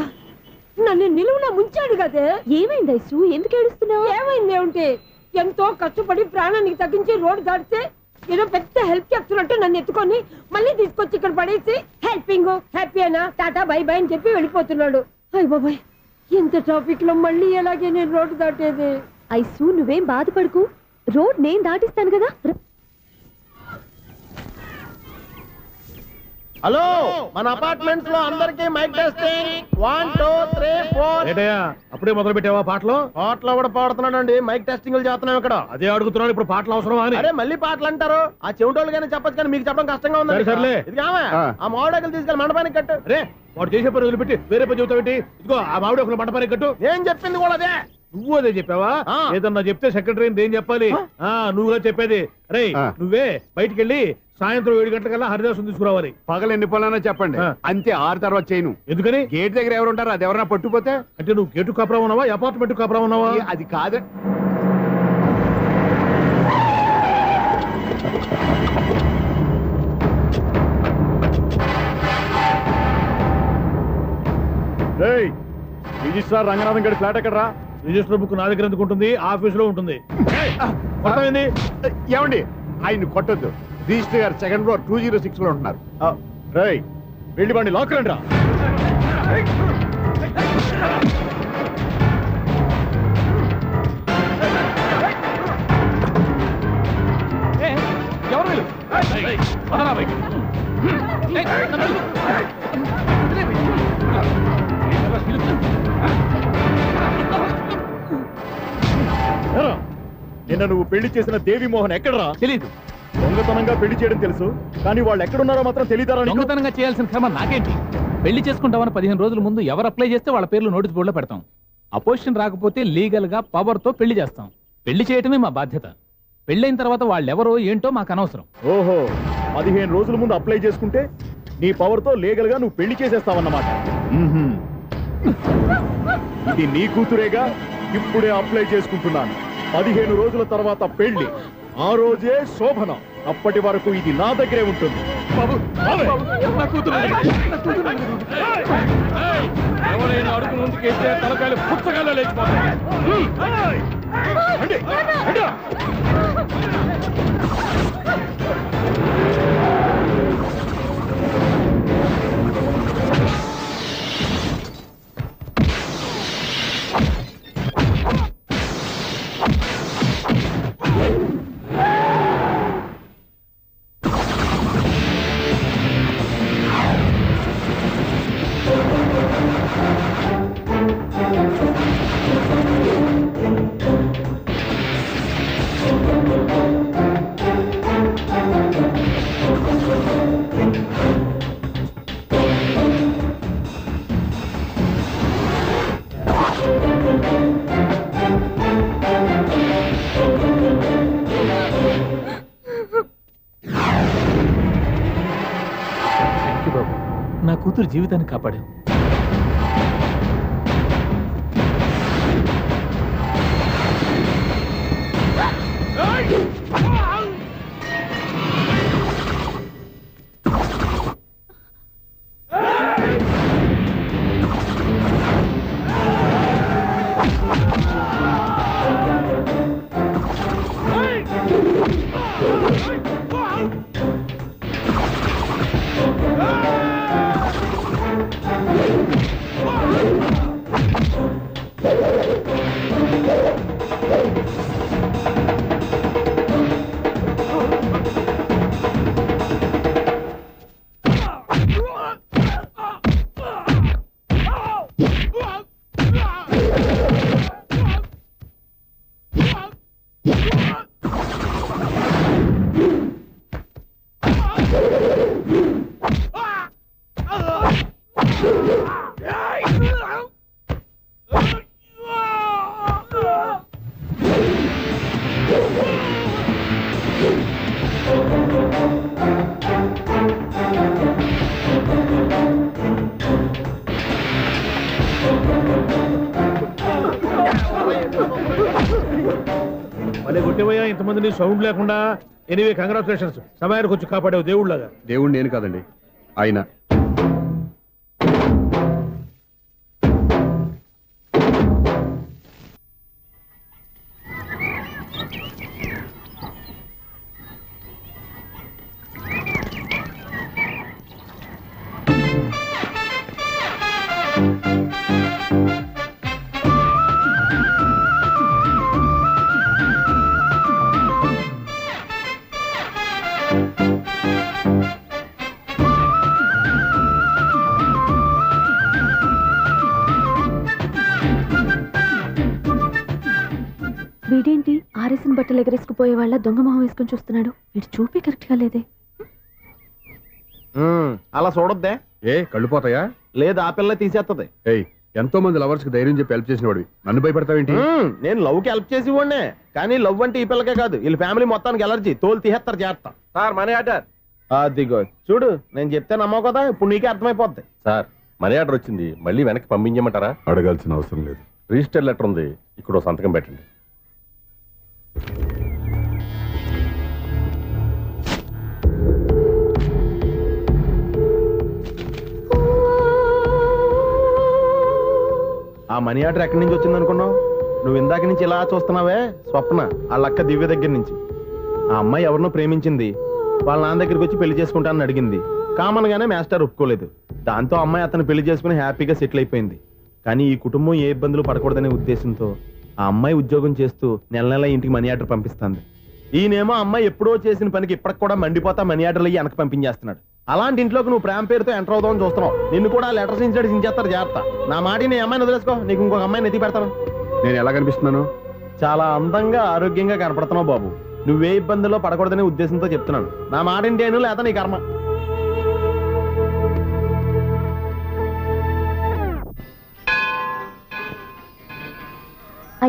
S10: నన్ను నిలువున ముంచాడు కదే.
S8: ఏమైంది ఐసు? ఎందుకు ఏడుస్తున్నావు?
S10: ఏమైంది ఏమిటి? ఎంతో కష్టపడి ప్రాణానికి తగ్గించి రోడ్డు దాటితే ఏదో పెద్ద హెల్ప్ చేస్తున్నట్టు నన్ను ఎత్తుకొని మళ్ళీ తీసుకొచ్చి ఇక్కడ పడేసి హెల్పింగ్, హ్యాపీ అయినా టాటా బై బై అని చెప్పి వెళ్ళిపోతున్నాడు. అయ్య బాబాయ్, ఇంత ట్రాఫిక్ లో మళ్ళీ ఎలాగే నేను రోడ్డు దాటేది?
S8: ఐసు, నువ్వేం బాధపడకు, రోడ్ నేను దాటిస్తాను కదా.
S5: హలో, మన అపార్ట్మెంట్స్ లో అందరికి మైక్ టెస్టింగ్ 1 2 3 4.
S2: ఏంటయ్యా అప్పుడే మొదలు పెట్టావా పాటలు?
S5: పాటలు కూడా పాడుతున్నాడు అండి. మైక్ టెస్టింగ్ చేస్తున్నాం ఇక్కడ.
S2: అదే అడుగుతున్నాను, ఇప్పుడు పాటలు అవసరమా అని.
S5: అరే మళ్ళీ పాటలు అంటారు. ఆ చెవిటోళ్ళు కానీ చెప్పచ్చు, కానీ మీకు చెప్పడం కష్టంగా ఉంది.
S2: సర్లే.
S5: ఇది కావా ఆ మామిడాకులు తీసుకెళ్ళి మండపానికి కట్టు.
S2: రే వాడు చేసే పని వదిలిపెట్టి వేరే పని చెబుతావేంటి? ఇదిగో ఆ మామిడి ఒకరు మంటపానికి కట్టు.
S5: నేను చెప్పింది కూడా అదే.
S2: నువ్వు అదే చెప్పావా? ఏదన్నా చెప్తే సెక్రటరీ ఏం చెప్పాలి? నువ్వుగా చెప్పేది. రే నువ్వే బయటికి వెళ్ళి సాయంత్రం 7 గంటలకల్లా హరిదాసు తీసుకురావాలి.
S3: పగలు ఎన్ని పనులైనా చెప్పండి, అంతే 6 తర్వాత చేయను.
S2: ఎందుకని?
S3: గేట్ దగ్గర ఎవరు ఉంటారు, అది ఎవరైనా పట్టుపోతే.
S2: అంటే నువ్వు గేటు కాపురా ఉన్నావా, అపార్ట్మెంట్ కాపురా ఉన్నావా?
S3: అది కాదు.
S9: రిజిస్ట్రార్ రంగనాథన్ గారి ఫ్లాట్ ఎక్కడ రా?
S2: రిజిస్టర్ బుక్ నా దగ్గర ఎందుకు ఉంటుంది? ఆఫీస్ లో ఉంటుంది.
S3: ఏమండి ఆయన కొట్టొద్దు. రిజిస్టర్ గారు 2nd floor 206 లో ఉంటున్నారు.
S9: రేయ్ వెళ్ళి వాడిని లాక్కరండి రా.
S2: ఎవరు వీళ్ళు?
S9: నిన్న నువ్వు పెళ్లి చేసిన దేవి మోహన్ ఎక్కడరా?
S2: తెలీదు.
S9: దొంగతనంగా పెళ్లి చేయడం తెలుసు, కానీ వాళ్ళు ఎక్కడున్నారో మాత్రం తెలియదారా?
S13: దొంగతనంగా చేయాల్సిన క్రమం నాకేంటి? పెళ్లి చేసుకుంటామని 15 రోజుల ముందు ఎవరు అప్లై చేస్తే వాళ్ళ పేర్లు నోటీస్ బోర్డులో పెడతాం. అపోజిషన్ రాకపోతే లీగల్ గా పవర్ తో పెళ్లి చేస్తాం. పెళ్లి చేయటమే మా బాధ్యత. పెళ్ళైన తర్వాత వాళ్ళెవరో ఏంటో మాకు అనవసరం.
S9: ఓహో, 15 రోజుల ముందు అప్లై చేసుకుంటే నీ పవర్ తో లీగల్ గా నువ్వు పెళ్లి చేసేస్తావన్నమాట. ఇది నీ కూతురేగా, ఇప్పుడే అప్లై చేసుకుంటున్నాను. 15 రోజుల తర్వాత పెళ్లి, ఆ రోజే శోభనం. అప్పటి వరకు ఇది నా దగ్గరే ఉంటుంది.
S2: ఎవరైనా అడుగు ముందుకేస్తే తలకాయలు పుచ్చకాయలు లేచిపోతాయి.
S13: నా కూతురు జీవితాన్ని కాపాడావు. భలే కొట్టేవయ్యా ఇంతమందిని సౌండ్ లేకుండా. ఎనీవే కంగ్రాచులేషన్స్, సమయానికి వచ్చి కాపాడావు దేవుళ్ళగా.
S3: దేవుడు నేను కాదండి, ఆయన.
S8: బట్టలు ఎగరేసుకుపోయే వాళ్ళ దొంగ మొహం వేసుకొని చూస్తున్నాడు. వీడు చూపే కరెక్ట్ గా లేదే.
S5: అలా చూడొద్దే.
S3: ఏ కళ్ళు పోతాయా?
S5: లేదు, ఆ పిల్ల తీసేస్తుంది.
S3: ఏయ్, ఎంతో మంది లవర్స్ కి ధైర్యం చెప్పి హెల్ప్ చేసిన వాడివి నన్ను భయపడతావేంటి?
S5: నేను లవ్ కి హెల్ప్ చేసి ఇవ్వండి, కానీ లవ్ అంటే ఈ పిల్లకే కాదు, వీళ్ళ ఫ్యామిలీ మొత్తానికి ఎలర్జీ. తోలు తీసేస్తారు చేస్తా.
S9: Sir money order.
S5: అదిగో చూడు, నేను చెప్తే నమ్మవు కదా, ఇప్పుడు నీకే అర్థమైపోద్ది.
S9: సార్ మనీ ఆర్డర్ వచ్చింది, మళ్ళీ వెనక్కి పంపించమంటారా?
S3: అడగాల్సిన అవసరం లేదు.
S9: రిజిస్టర్ లెటర్ ఉంది, ఇక్కడ సంతకం పెట్టండి.
S5: ఆ మనీ ఆర్డర్ ఎక్కడి నుంచి వచ్చింది అనుకున్నావు? నువ్వు ఇందాక నుంచి ఇలా చూస్తున్నావే, స్వప్న వాళ్ళ అక్క దివ్య దగ్గర నుంచి. ఆ అమ్మాయి ఎవరినో ప్రేమించింది, వాళ్ళ నాన్న దగ్గరికి వచ్చి పెళ్లి చేసుకుంటానని అడిగింది. కామన్ గానే మాస్టర్ ఒప్పుకోలేదు. దాంతో అమ్మాయి అతను పెళ్లి చేసుకుని హ్యాపీగా సెటిల్ అయిపోయింది. కానీ ఈ కుటుంబం ఏ ఇబ్బందులు పడకూడదనే ఉద్దేశంతో ఆ అమ్మాయి ఉద్యోగం చేస్తూ నెల నెల ఇంటికి మనీ ఆర్డర్ పంపిస్తుంది. ఈయనేమో అమ్మాయి ఎప్పుడో చేసిన పనికి ఇప్పటికి కూడా మండిపోతా మనీ ఆర్డర్లు అయ్యి వెనక పంపించేస్తున్నాడు. అలాంటి ఇంట్లోకి నువ్వు ప్రేమ పేరుతో ఎంటర్ అవుదామని చూస్తున్నావు. నిన్ను కూడా లెటర్స్ ఇన్సైడ్ సించేస్తారు. జాగ్రత్త. నా మాట నీ అమ్మాయిని వదిలేసుకో, నీకు ఇంకొక అమ్మాయిని ఎత్తి పెడతాను.
S3: నేను ఎలా కనిపిస్తున్నాను?
S5: చాలా అందంగా ఆరోగ్యంగా కనపడుతున్నావు బాబు. నువ్వే ఇబ్బందుల్లో పడకూడదనే ఉద్దేశంతో చెప్తున్నాను. నా మాట ఇంటేను, లేదా నీ కర్మ.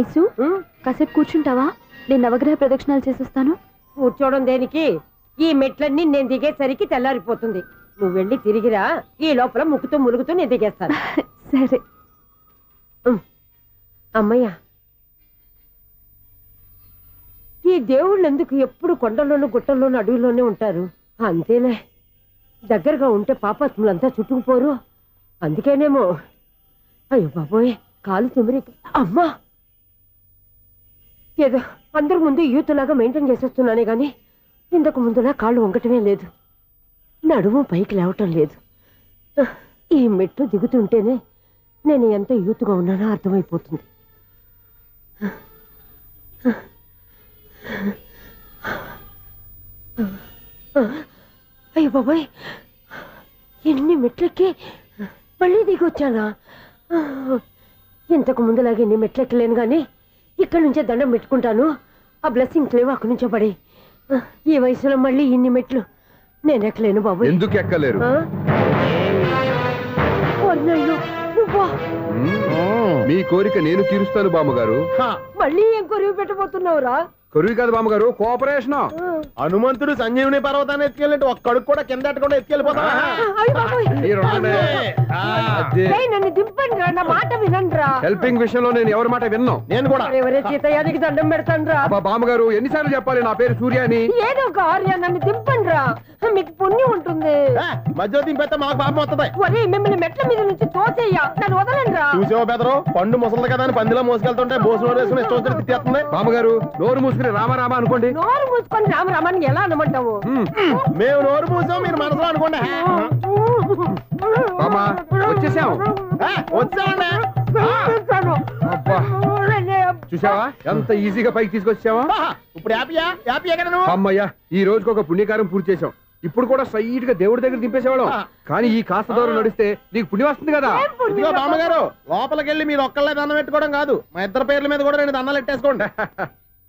S8: ఐసు, కాసేపు కూర్చుంటావా? నేను నవగ్రహ ప్రదక్షిణాలు చేసేస్తాను.
S10: కూర్చోవడం దేనికి? ఈ మెట్లన్నీ నేను దిగేసరికి తెల్లారిపోతుంది. నువ్వు వెళ్ళి తిరిగిరా, ఈ లోపల ముక్కుతూ ములుగుతూ నేను దిగేస్తాను.
S8: సరే.
S10: అమ్మయ్యా, ఈ దేవుళ్ళు ఎందుకు ఎప్పుడు కొండల్లోనూ గుట్టల్లోనూ అడవుల్లోనే ఉంటారు? అంతేనే, దగ్గరగా ఉంటే పాపాత్ములంతా చుట్టుకుపోరు. అందుకేనేమో. అయ్యో బాబోయ్, కాలు తిమిరి. అమ్మా, ఏదో అందరి ముందు యూత్లాగా మెయింటైన్ చేసేస్తున్నానే గాని ఇంతకు ముందులా కాళ్ళు వంకటమే లేదు, నడుము పైకి లేవటం లేదు. ఈ మెట్లు దిగుతుంటేనే నేను ఎంత యూత్గా ఉన్నానో అర్థమైపోతుంది. అయ్యో బాబాయ్, ఎన్ని మెట్లెక్కి మళ్ళీ దిగొచ్చానా? ఇంతకు ముందులాగే ఎన్ని మెట్లెక్కలేను కానీ ఇక్కడ నుంచే దండం పెట్టుకుంటాను. ఆ బ్లెస్సింగ్స్ లేవు అక్కడి నుంచో పడి. ఈ వయసులో మళ్ళీ ఇన్ని మెట్లు నేను ఎక్కలేను బాబు.
S3: ఎందుకు ఎక్కలేరు? మీ కోరిక నేను తీరుస్తాను బామ్మగారు.
S10: మళ్ళీ ఏం కొరివి పెట్టబోతున్నావురా?
S3: కొరివి కాదు బామ్మగారు, కోఆపరేషన్.
S5: హనుమంతుడు సంజీవుని పర్వతాన్ని ఎత్తుకెళ్ళినట్టు ఒక్కడికి కూడా కింద ఎట్టకుండా ఎత్తుకెళ్ళిపోతా.
S10: నన్ను దింపండి రా, నా మాట వినండిరా.
S3: హెల్పింగ్ విషయంలో నేను ఎవరి మాట విన్నాను.
S5: నేను కూడా
S10: ఎవరే సీతయ్యానికి దండం పెడతాను రా.
S3: బామ్మగారు ఎన్నిసార్లు చెప్పాలి నా పేరు సూర్య అని?
S10: ఏదో ఒక ఆర్య, నన్ను దింపండి రా, మీకు పుణ్యం ఉంటుంది.
S5: మధ్యలో దింపేస్తే మాకు పాపం వస్తుంది.
S10: ఒరే, మిమ్మల్ని మెట్ల మీద నుంచి తోసేయ్యా, నన్ను వదలండి రా.
S5: చూసావో బెదరు, పండు ముసలి కదా అని పందిలో మోసుకెళ్తుంటే బోసు వేసుకుని ఇష్టం తిట్టేస్తుంది.
S3: బామ్మగారు నోరు మూసుకుని రామారామా అనుకోండి.
S10: నోరు మూసుకొని రామరామాన్ని ఎలా అనమంటావు?
S5: మేము నోరు మూసాం, మీరు మనసులో అనుకోండి.
S3: వచ్చేసాం.
S5: వచ్చామండి.
S3: చూసావా ఎంత ఈజీగా పైకి తీసుకొచ్చావా?
S5: ఇప్పుడు హ్యాపీయా కదా నువ్వు?
S3: అమ్మయ్యా, ఈ రోజుకి ఒక పుణ్యకారం పూర్తి చేసాం. ఇప్పుడు కూడా స్ట్రైట్ గా దేవుడి దగ్గర దింపేసేవాళ్ళం. కానీ ఈ కాస్త దూరం నడిస్తే నీకు పుణ్యం వస్తుంది కదా.
S5: ఇదిగో బామ్మగారు, లోపలికి వెళ్ళి మీరు ఒక్కళ్ళే దండం పెట్టుకోవడం కాదు, మా ఇద్దరు పేర్ల మీద కూడా నేను దండాలు ఎట్టేసుకోండి.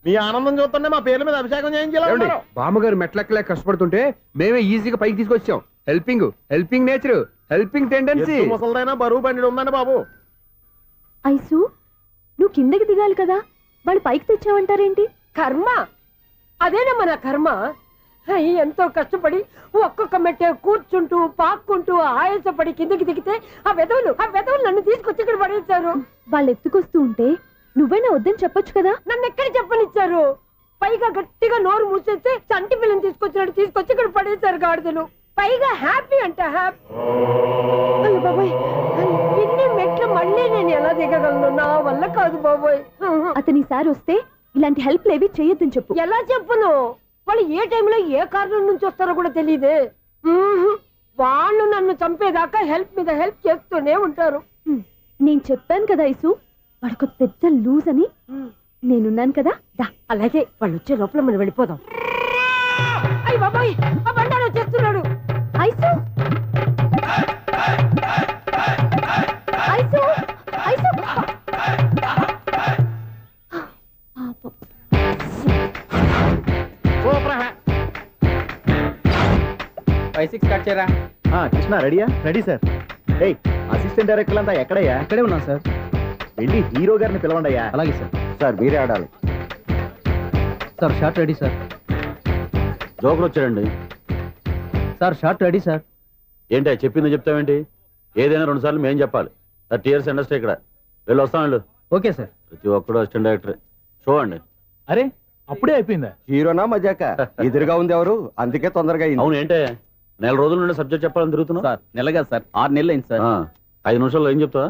S5: మీ ఆనందం చూస్తుంటే మా పేర్ల మీద అభిషేకం చేయించాలి.
S3: బామ్మగారు మెట్లెక్కలే కష్టపడుతుంటే మేమే ఈజీగా పైకి తీసుకొచ్చాం. Helping nature, helping tendency.
S5: ముసలిదైనా బరువు బండి ఉందండి బాబు.
S8: ఐసు, నువ్వు కిందకి దిగాలి కదా, వాళ్ళు పైకి తెచ్చావంటారేంటి?
S10: కర్మ, అదేనమ్మా నా కర్మ. ఎంతో కష్టపడి ఒక్కొక్క మెట్టే కూర్చుంటూ పాక్కుంటూ ఆయాసపడి కిందకి దిగితే ఆ వెధవులు నన్ను తీసుకొచ్చి ఇక్కడ పడేశారు.
S8: వాళ్ళు ఎత్తుకొస్తూ ఉంటే నువ్వైనా వద్దని చెప్పొచ్చు కదా.
S10: నన్ను ఎక్కడ చెప్పనిచ్చారు? పైగా గట్టిగా నోరు మూసేస్తే చంటి పిల్లని తీసుకొచ్చినట్టు తీసుకొచ్చి ఇక్కడ పడేశారు గాడిదలు. పైగా హ్యాపీ అంట హ్యాపీ. అయ్యో బాబోయ్, ఇన్ని మెట్లు మళ్ళీ నేను ఎలా దిగగలను? నా వల్ల కాదు బాబోయ్.
S8: అతని సారి వస్తే ఇలాంటి హెల్ప్ లేవి చేయొద్దని చెప్పు.
S10: ఎలా చెప్పును? వాళ్ళు ఏ టైంలో ఏ కారణం నుంచి వస్తారో కూడా తెలియదే. వాళ్ళు నన్ను చంపేదాకా హెల్ప్ మీద హెల్ప్ చేస్తూనే ఉంటారు.
S8: నేను చెప్పాను కదా ఐసు, వాడొక పెద్ద లూజ్ అని. నేనున్నాను కదా, దా.
S10: అలాగే, వాళ్ళు వచ్చే లోపల మనం వెళ్ళిపోదాం. అయ్య బాబాయ్, ఆ బండారు వచ్చేస్తున్నాడు.
S8: Ice, ice, ice. పాపం.
S5: 5-6 కట్ చేయరా. కృష్ణ రెడీయా? Ready sir. ఏయ్ అసిస్టెంట్ డైరెక్టర్ అంతా ఎక్కడయ్యా?
S6: ఇక్కడే ఉన్నాం సార్.
S5: వెళ్ళి హీరో గారిని పిలవండి అయ్యా.
S6: అలాగే సార్.
S5: సార్ మీరే ఆడాలి.
S6: Sir short ready sir.
S11: జోకులు వచ్చాడండి.
S6: Sir short ready sir.
S11: ఏంటి చెప్పింది చెప్తావేంటి? ఏదైనా 2 సార్లు మేం చెప్పాలి. 30 years ఇండస్ట్రీ ఇక్కడ. వెళ్ళి వస్తాం వెళ్ళు.
S6: Okay sir.
S11: ప్రతి ఒక్కడు అసిస్టెంట్ డైరెక్టర్. చూడండి.
S13: అరే అప్పుడే అయిపోయిందా?
S5: హీరోనా మజాక? ఎదురుగా ఉంది ఎవరు, అందుకే తొందరగా అయింది.
S11: అవును ఏంటే నెల రోజుల నుండి సబ్జెక్ట్ చెప్పాలని తిరుగుతున్నావు?
S6: సార్ నెలగా సార్ 6 నెలలు అయింది సార్.
S11: 5 నిమిషాల్లో ఏం చెప్తావా?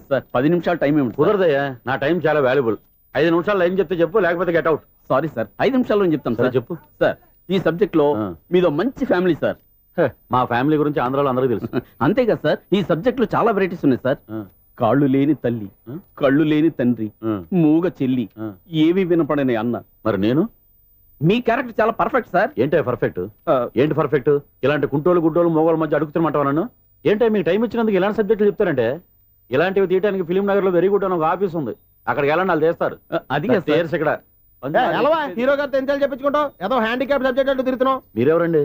S6: సార్ 10 నిమిషాలు టైం ఏమి
S11: కుదరదయ్యా, నా టైం చాలా వాల్యుబుల్. 5 నిమిషాల్లో ఏం చెప్తే చెప్పు, లేకపోతే గెట్ అవుట్.
S6: సారీ సార్, 5 నిమిషాల్లో చెప్తాం
S11: సరే
S6: సార్.
S11: చెప్పు.
S6: సార్ ఈ సబ్జెక్ట్ లో మీదో మంచి ఫ్యామిలీ సార్.
S11: మా ఫ్యామిలీ గురించి ఆంధ్రాలో అందరికీ తెలుసు.
S6: అంతే కదా సార్, ఈ సబ్జెక్ట్ లో చాలా వెరైటీస్ ఉన్నాయి సార్. కాళ్ళు లేని తల్లి, కళ్ళు లేని తండ్రి, మూగ చెల్లి, ఏవి వినపడని అన్న.
S11: మరి నేను?
S6: మీ క్యారెక్టర్ చాలా పర్ఫెక్ట్ సార్.
S11: ఏంటే పర్ఫెక్ట్? ఏంటి పర్ఫెక్ట్? ఇలాంటి కుంటోళ్ళు గుడ్డోళ్ళు మోగోళ్ళ మధ్య అడుగుతున్నమాట నన్ను. ఏంటంటే మీకు టైం ఇచ్చినందుకు ఇలాంటి సబ్జెక్టులు చెప్తారంటే, ఇలాంటివి తీయడానికి ఫిలిం నగర్ లో వెరీ గుడ్ అని ఒక ఆఫీస్ ఉంది, అక్కడికి వెళ్ళండి వాళ్ళు చేస్తారు.
S6: అది
S11: ఇక్కడ
S5: హీరో గారితో ఎంత చెప్పించుకుంటావు? ఏదో హ్యాండిక్యాప్ సబ్జెక్ట్ అంటూ తిరుగుతున్నావు.
S11: మీరెవరండి?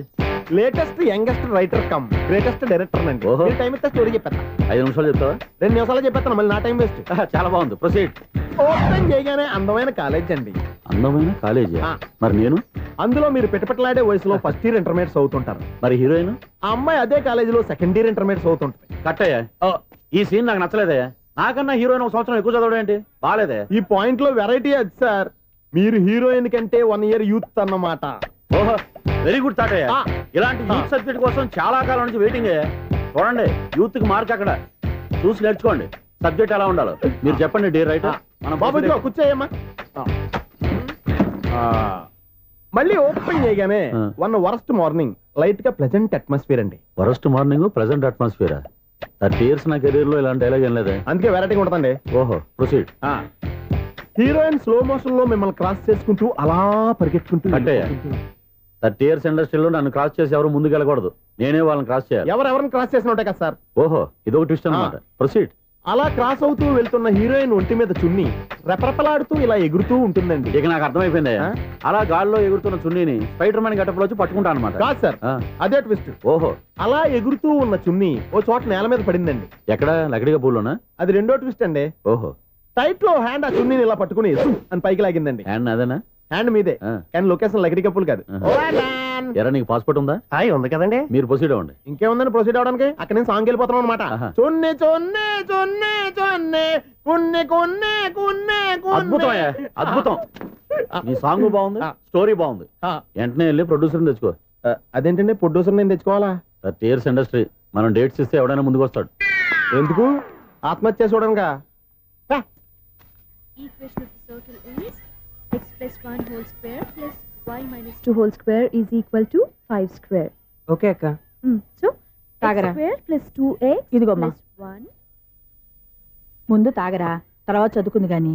S5: Latest youngest writer cum greatest director అండి.
S11: ఓహో.
S5: టైం ఇస్తే స్టోరీ చెప్పేస్తా.
S11: 5 నిమిషాలు చెప్తావా?
S5: 2 నిమిషాలు చెప్పేస్తాను, మళ్ళీ నా టైం వేస్ట్.
S11: చాలా బాగుంది, ప్రొసీడ్.
S5: ఓపెన్ చేయగానే అందమైన కాలేజ్ అండి.
S11: అందమైన కాలేజీ? మరి నేను?
S5: అందులో మీరు పెట్టుపట్లాడే వయసులో ఫస్ట్ ఇయర్ ఇంటర్మీడియట్స్ అవుతుంటారు.
S11: మరి హీరోయిన్?
S5: ఆ అమ్మాయి అదే కాలేజీలో సెకండ్ ఇయర్ ఇంటర్మీడియట్స్ అవుతుంటుంది.
S11: కట్టయ్యా, ఈ సీన్ నాకు నచ్చలేదయ్యా. నాకన్నా హీరోయిన్ 1 సంవత్సరం ఎక్కువ చదవడం ఏంటి? బాగాలేదే.
S5: ఈ పాయింట్ లో వెరైటీ అది సార్. మీరు హీరోయిన్ కంటే 1 year యూత్ అన్నమాట.
S11: ఓహో, వెరీ గుడ్ థాట్ అయ్యా. ఇలాంటి యూత్ సబ్జెక్ట్ కోసం చాలా కాలం నుంచి వెయిటింగ్ అయ్యా. చూడండి, యూత్ కి మార్క్ అక్కడ. చూసి నేర్చుకోండి సబ్జెక్ట్ ఎలా ఉండాలో. మీరు చెప్పండి డియర్ రైటర్.
S5: మన బాబు కూర్చోయమ్మా. మళ్ళీ ఓపెన్ చేయగానే 1 worst మార్నింగ్, లైట్ గా ప్లెజెంట్ అట్మాస్ఫియర్ అండి.
S11: Worst morning, present atmosphere. 30 years నా కెరీర్ లో ఇలాంటి డైలాగ్ ఏం లేదే.
S5: అందుకే వెరైటీగా ఉంటుందండి.
S11: ఓహో, ప్రొసీడ్.
S5: హీరోయిన్ స్లో మోషన్ లో మిమ్మల్ని క్రాస్ చేసుకుంటూ అలా పరిగెట్టుకుంటూ
S11: అంటే 30 years ఇండస్ట్రీలో నన్ను క్రాస్ చేసి ఎవరు ముందుకు వెళ్ళకూడదు, నేనే వాళ్ళని క్రాస్ చేయాలి.
S5: ఎవరెవరిని క్రాస్ చేసిన ఉంటాయి కదా సార్.
S11: ఓహో, ఇదొక ట్విస్ట్ అన్నమాట. ప్రొసీడ్.
S5: అలా క్రాస్ అవుతూ వెళ్తున్న హీరోయిన్ ఒంటి మీద చున్ని రెపరెపలాడుతూ ఇలా ఎగురుతూ ఉంటుందండి.
S11: ఇక నాకు అర్థమైపోయింది. అలా గాల్లో ఎగురుతున్న చున్నీని స్పైడర్ మ్యాన్ గెటప్లో వచ్చి పట్టుకుంటా అనమాట.
S5: కాదు సార్, అదే ట్విస్ట్.
S11: ఓహో,
S5: అలా ఎగురుతూ ఉన్న చున్ని ఓ చోట నేల మీద పడిందండి.
S11: ఎక్కడ? లకడిగా పూల్లోనా?
S5: అది రెండో ట్విస్ట్ అండి.
S11: ఓహో,
S5: టైట్ లో హ్యాండ్ ఆ చున్నీని ఇలా పట్టుకుని అని పైకి లాగిందండి.
S11: హ్యాండ్ అదేనా?
S5: హ్యాండ్ మీదే, కానీ లొకేషన్ లకడి కప్పులు కాదు.
S11: ఎరా, నీకు పాస్పోర్ట్ ఉందా?
S5: ఉంది కదండి.
S11: మీరు ప్రొసీడ్ అవ్వండి.
S5: ఇంకేముందని ప్రొసీడ్ అవడానికి? అక్కడ నేను సాంగ్ వెళ్ళిపోతాను అనమాట. చొన్నే చొన్నే చొన్నే చొన్నే కున్నే కున్నే కున్నే.
S11: అద్భుతం, అద్భుతం. నీ సాంగ్ బాగుంది, స్టోరీ బాగుంది. వెంటనే వెళ్ళి ప్రొడ్యూసర్ తెచ్చుకో.
S5: అదేంటండి ప్రొడ్యూసర్ నేను తెచ్చుకోవాలా?
S11: 30 years ఇండస్ట్రీ, మనం డేట్స్ ఇస్తే ఎవడైనా ముందుకు వస్తాడు.
S5: ఎందుకు? ఆత్మహత్య చూడనుగా.
S8: Equation of the circle is x plus 1 whole square plus y minus 2 whole square is equal to 5 square.
S6: Okay అక్క.
S8: So
S10: తాగరా.
S8: x square plus 2x
S10: ఇదిగోమ్మా.
S8: plus 1
S10: ముందు తాగరా, తర్వాత చదువుకుంది గాని.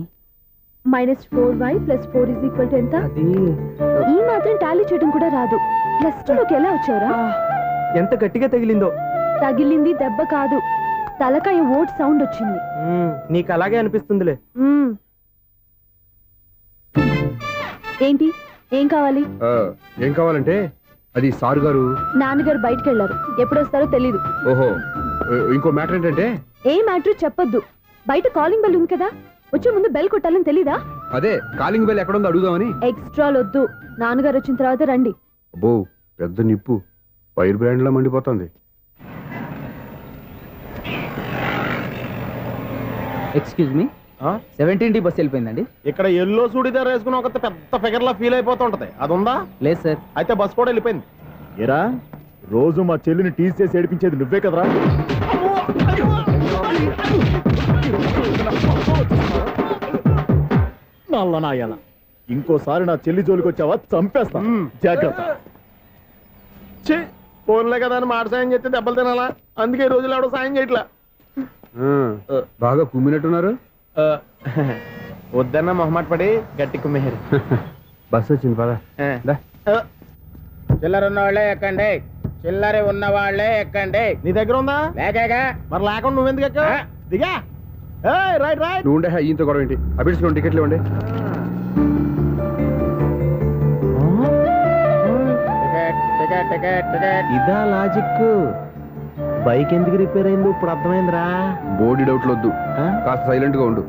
S8: minus 4y plus 4 is equal to ఎంత?
S6: అది
S8: ఈ మాత్రం టాలీ చేయడం కూడా రాదు. ప్లస్ 2 లోకి ఎలా వచ్చారా?
S6: ఎంత గట్టిగా తగిలిందో.
S8: తగిలింది దెబ్బ కాదు, తలకాయ ఓట్ సౌండ్ వచ్చింది.
S6: నీకు అలాగే అనిపిస్తుందిలే.
S8: ఏంటి, ఏం కావాలి?
S3: ఏం కావాలంటే అది సారు గారు,
S8: నాన్నగారు బయటకు వెళ్ళారు, ఎప్పుడు వస్తారో తెలీదు.
S3: ఓహో, ఇంకో మ్యాటర్ ఏంటంటే
S8: ఏ మ్యాటర్ చెప్పొద్దు. బయట కాలింగ్ బెల్ ఉంది కదా, వచ్చే ముందు బెల్ కొట్టాలని తెలీదా?
S3: అదే కాలింగ్ బెల్ ఎక్కడ ఉందో అడుగుదామని.
S8: ఎక్స్ట్రాలు వద్దు, నాన్నగారు వచ్చిన తర్వాత రండి.
S3: అబ్బో, పెద్ద నిప్పు ఫైర్ బ్రాండ్ లా మండిపోతుంది.
S6: ఎక్స్క్యూజ్ మీ, 17D బస్ వెళ్ళిపోయిందండి.
S5: ఇక్కడ ఎల్లో చూడిదార్ వేసుకుని ఒక పెద్ద ఫిగర్ లా ఫీల్ అయిపోతుంటది, అది ఉందా?
S6: లేదు సార్.
S5: అయితే బస్ కూడా వెళ్ళిపోయింది.
S9: ఏరా, రోజు మా చెల్లిని టీజ్ చేసి ఏడిపించేది నువ్వే కదరా? నల్లనాయాల, ఇంకోసారి నా చెల్లి జోలికి వచ్చావా చంపేస్తా, జాగ్రత్త.
S5: ఫోన్లే కదా అని మాట సాయం చేస్తే దెబ్బలు తినాలా? అందుకే ఈ రోజులు ఎవడో సాయం చేయట్లా.
S3: బాగా కుమ్మినట్టున్నారు.
S5: వద్దన్న మొహమాట పడి గట్టి కుమ్మేరు.
S3: బస్ వచ్చింది పద.
S5: చిల్లర ఉన్న వాళ్ళే ఎక్కండి, చిల్లర ఉన్న వాళ్ళే ఎక్కండి. నీ దగ్గర ఉందా? లేకగా. మరి లేకుండా నువ్వెందుకు ఎక్క? దిగా. Right right.
S3: నువ్వు ఉండే ఈయంతో గొడవ ఏంటి? అభిడ్స్లో టికెట్లు ఇవ్వండి.
S5: టికెట్ ఇదా లాజిక్. బైక్ ఎందుకు రిపేర్ అయింది ఇప్పుడు అర్థమైందిరా.
S3: బోడీ డౌట్లు వద్దు, కాస్త సైలెంట్ గా ఉండు.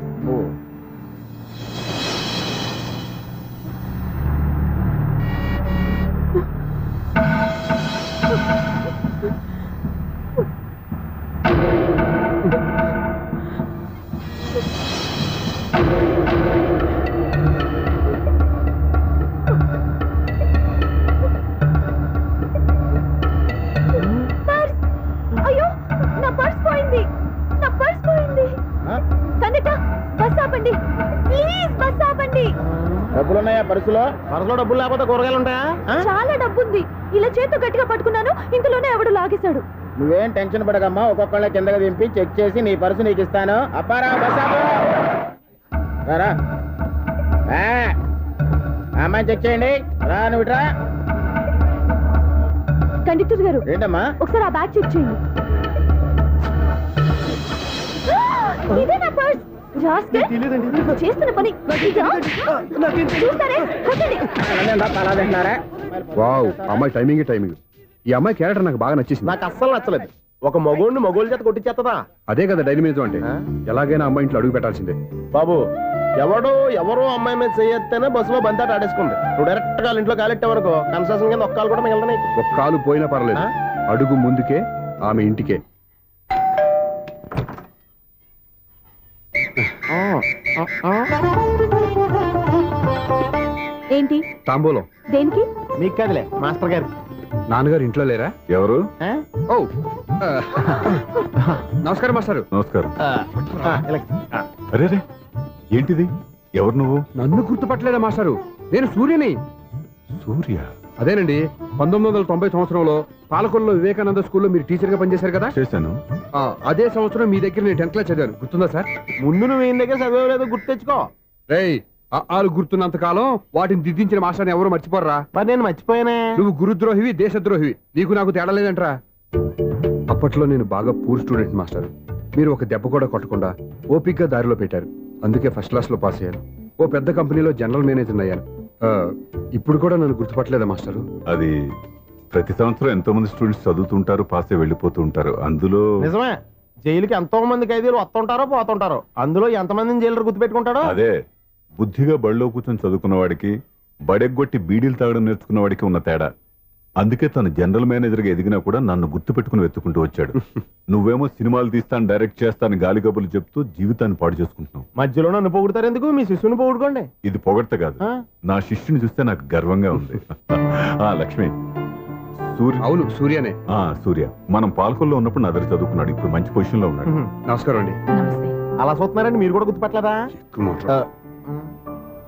S8: అయ్యో, నా పర్స్ పోయింది. నా పర్స్ పోయింది. కండక్టర్, బస్ ఆపండి ప్లీజ్, బస్ ఆపండి.
S5: డబ్బులున్నాయా పర్సులో? పర్సులో డబ్బులు లేకపోతే కూరగాయలు ఉంటాయా?
S8: చాలా డబ్బుంది. ఇలా చేత్తో గట్టిగా పట్టుకున్నాను, ఇంతలోనే ఎవడు లాగేశాడు.
S5: నువ్వేం టెన్షన్ పడకమ్మా, ఒక్కొక్కళ్ళ కిందకి దింపి చెక్ చేసి నీ పర్సు నీకు ఇస్తాను. అప్పారా బస్ ఆపు. రా అమ్మాయి చెక్ చేయండి. రా నువ్వు ఇట్రా.
S8: కండక్టర్ గారు,
S5: ఏంటమ్మా?
S8: ఒకసారి ఆ బ్యాగ్ చెక్ చేయండి. ఇదే నా పర్స్. చేస్తున్న పని చూస్తారే, కొట్టండి.
S3: వావ్, అమ్మాయి టైమింగ్ టైమింగ్. ఈ అమ్మాయి క్యారెక్టర్ నాకు బాగా నచ్చేసింది.
S5: నాకు అస్సలు నచ్చలేదు. ఒక మగోడిని మగోళ్ళ చేత కొట్టించేస్తుందా?
S3: అదే కదా డైనమిజం అంటే. ఎలాగైనా అమ్మాయి ఇంట్లో అడుగు పెట్టాల్సిందే.
S5: బాబు, ఎవరో అమ్మాయి మీద చేయొత్తేనే బస్సులో బంతాట ఆడేసుకుంది. నువ్వు డైరెక్ట్ గా ఇంట్లో కాలెట్టే వరకు కన్సెషన్ కింద ఒక్కలు కూడా మిగలదు.
S3: ఒక కాలు పోయినా పర్లేదు, అడుగు ముందుకే, ఆమె ఇంటికే.
S8: ఏంటి
S3: తాంబూలం
S8: దేనికి?
S5: మీకు కదలే, మాస్టర్ గారు.
S3: నాన్నగారు ఇంట్లో లేరా?
S9: ఎవరు?
S3: ఓ నమస్కారం మాస్టారు.
S9: నమస్కారం. అరే రే, ఏంటిది? ఎవరు నువ్వు?
S3: నన్ను గుర్తుపట్టలేదా మాస్టారు? నేను సూర్యని.
S9: సూర్య?
S3: అదేనండి, 1990 సంవత్సరంలో పాలకొల్లో వివేకానంద స్కూల్లో మీరు టీచర్ గా పనిచేశారు కదా?
S9: చేశాను.
S3: అదే సంవత్సరం మీ దగ్గర నేను 10th క్లాస్ చదివాను, గుర్తుందా సార్?
S5: ముందు నువ్వు ఈయన దగ్గర చదివేలేదు, గుర్తు తెచ్చుకో.
S3: రేయ్, ఆలు గుర్తున్నంత కాలం వాటిని దిద్దించిన మాస్టర్ని ఎవరు మర్చిపోర్రా?
S5: మరి నేను మర్చిపోయానే.
S3: నువ్వు గురుద్రోహివి, దేశద్రోహివి. నీకు నాకు తేడా లేదంటరా. అప్పట్లో నేను బాగా పూర్ స్టూడెంట్ మాస్టర్. మీరు ఒక దెబ్బ కూడా కొట్టకుండా ఓపిక్గా దారిలో పెట్టారు. అందుకే ఫస్ట్ క్లాస్ లో పాస్ అయ్యాను. ఓ పెద్ద కంపెనీలో జనరల్ మేనేజర్ అయ్యాను. ఇప్పుడు కూడా నన్ను గుర్తుపట్టలేదా మాస్టరు?
S9: అది ప్రతి సంవత్సరం ఎంతో మంది స్టూడెంట్స్ చదువుతుంటారు, పాస్ అయి వెళ్ళిపోతూ ఉంటారు. అందులో
S5: నిజమే, జైలుకి ఎంతో మంది ఖైదీలు వస్తుంటారో పోతుంటారో. అందులో ఎంతమందిని జైలు గుర్తు పెట్టుకుంటాడో.
S9: అదే బుద్ధిగా బడిలో కూర్చొని చదువుకున్న వాడికి, బడెగ్గొట్టి బీడీలు తాగడం నేర్చుకున్న వాడికి ఉన్న తేడా. అందుకే తను జనరల్ మేనేజర్ గా ఎదిగినా కూడా నన్ను గుర్తు పెట్టుకుని వెతుకుంటూ వచ్చాడు. నువ్వేమో సినిమాలు తీస్తాను, డైరెక్ట్ చేస్తాను గాలి కబుర్లు చెప్తూ జీవితాన్ని పాడు చేసుకుంటున్నావు.
S5: మధ్యలో నన్ను పొగుడతారు ఎందుకు? మీ శిష్యుని పొగుడుకోండి.
S9: ఇది పొగడ్త కాదు, నా శిష్యుని చూస్తే నాకు గర్వంగా ఉంది. లక్ష్మి, సూర్య.
S3: అవును, సూర్యనే.
S9: సూర్య మనం పాలకొల్లో ఉన్నప్పుడు నా దగ్గర చదువుకున్నాడు. ఇప్పుడు మంచి పొజిషన్ లో ఉన్నాడు.
S3: నమస్కారం అండి.
S5: అలా చూస్తున్నారండి, మీరు కూడా గుర్తుపట్టలేదా?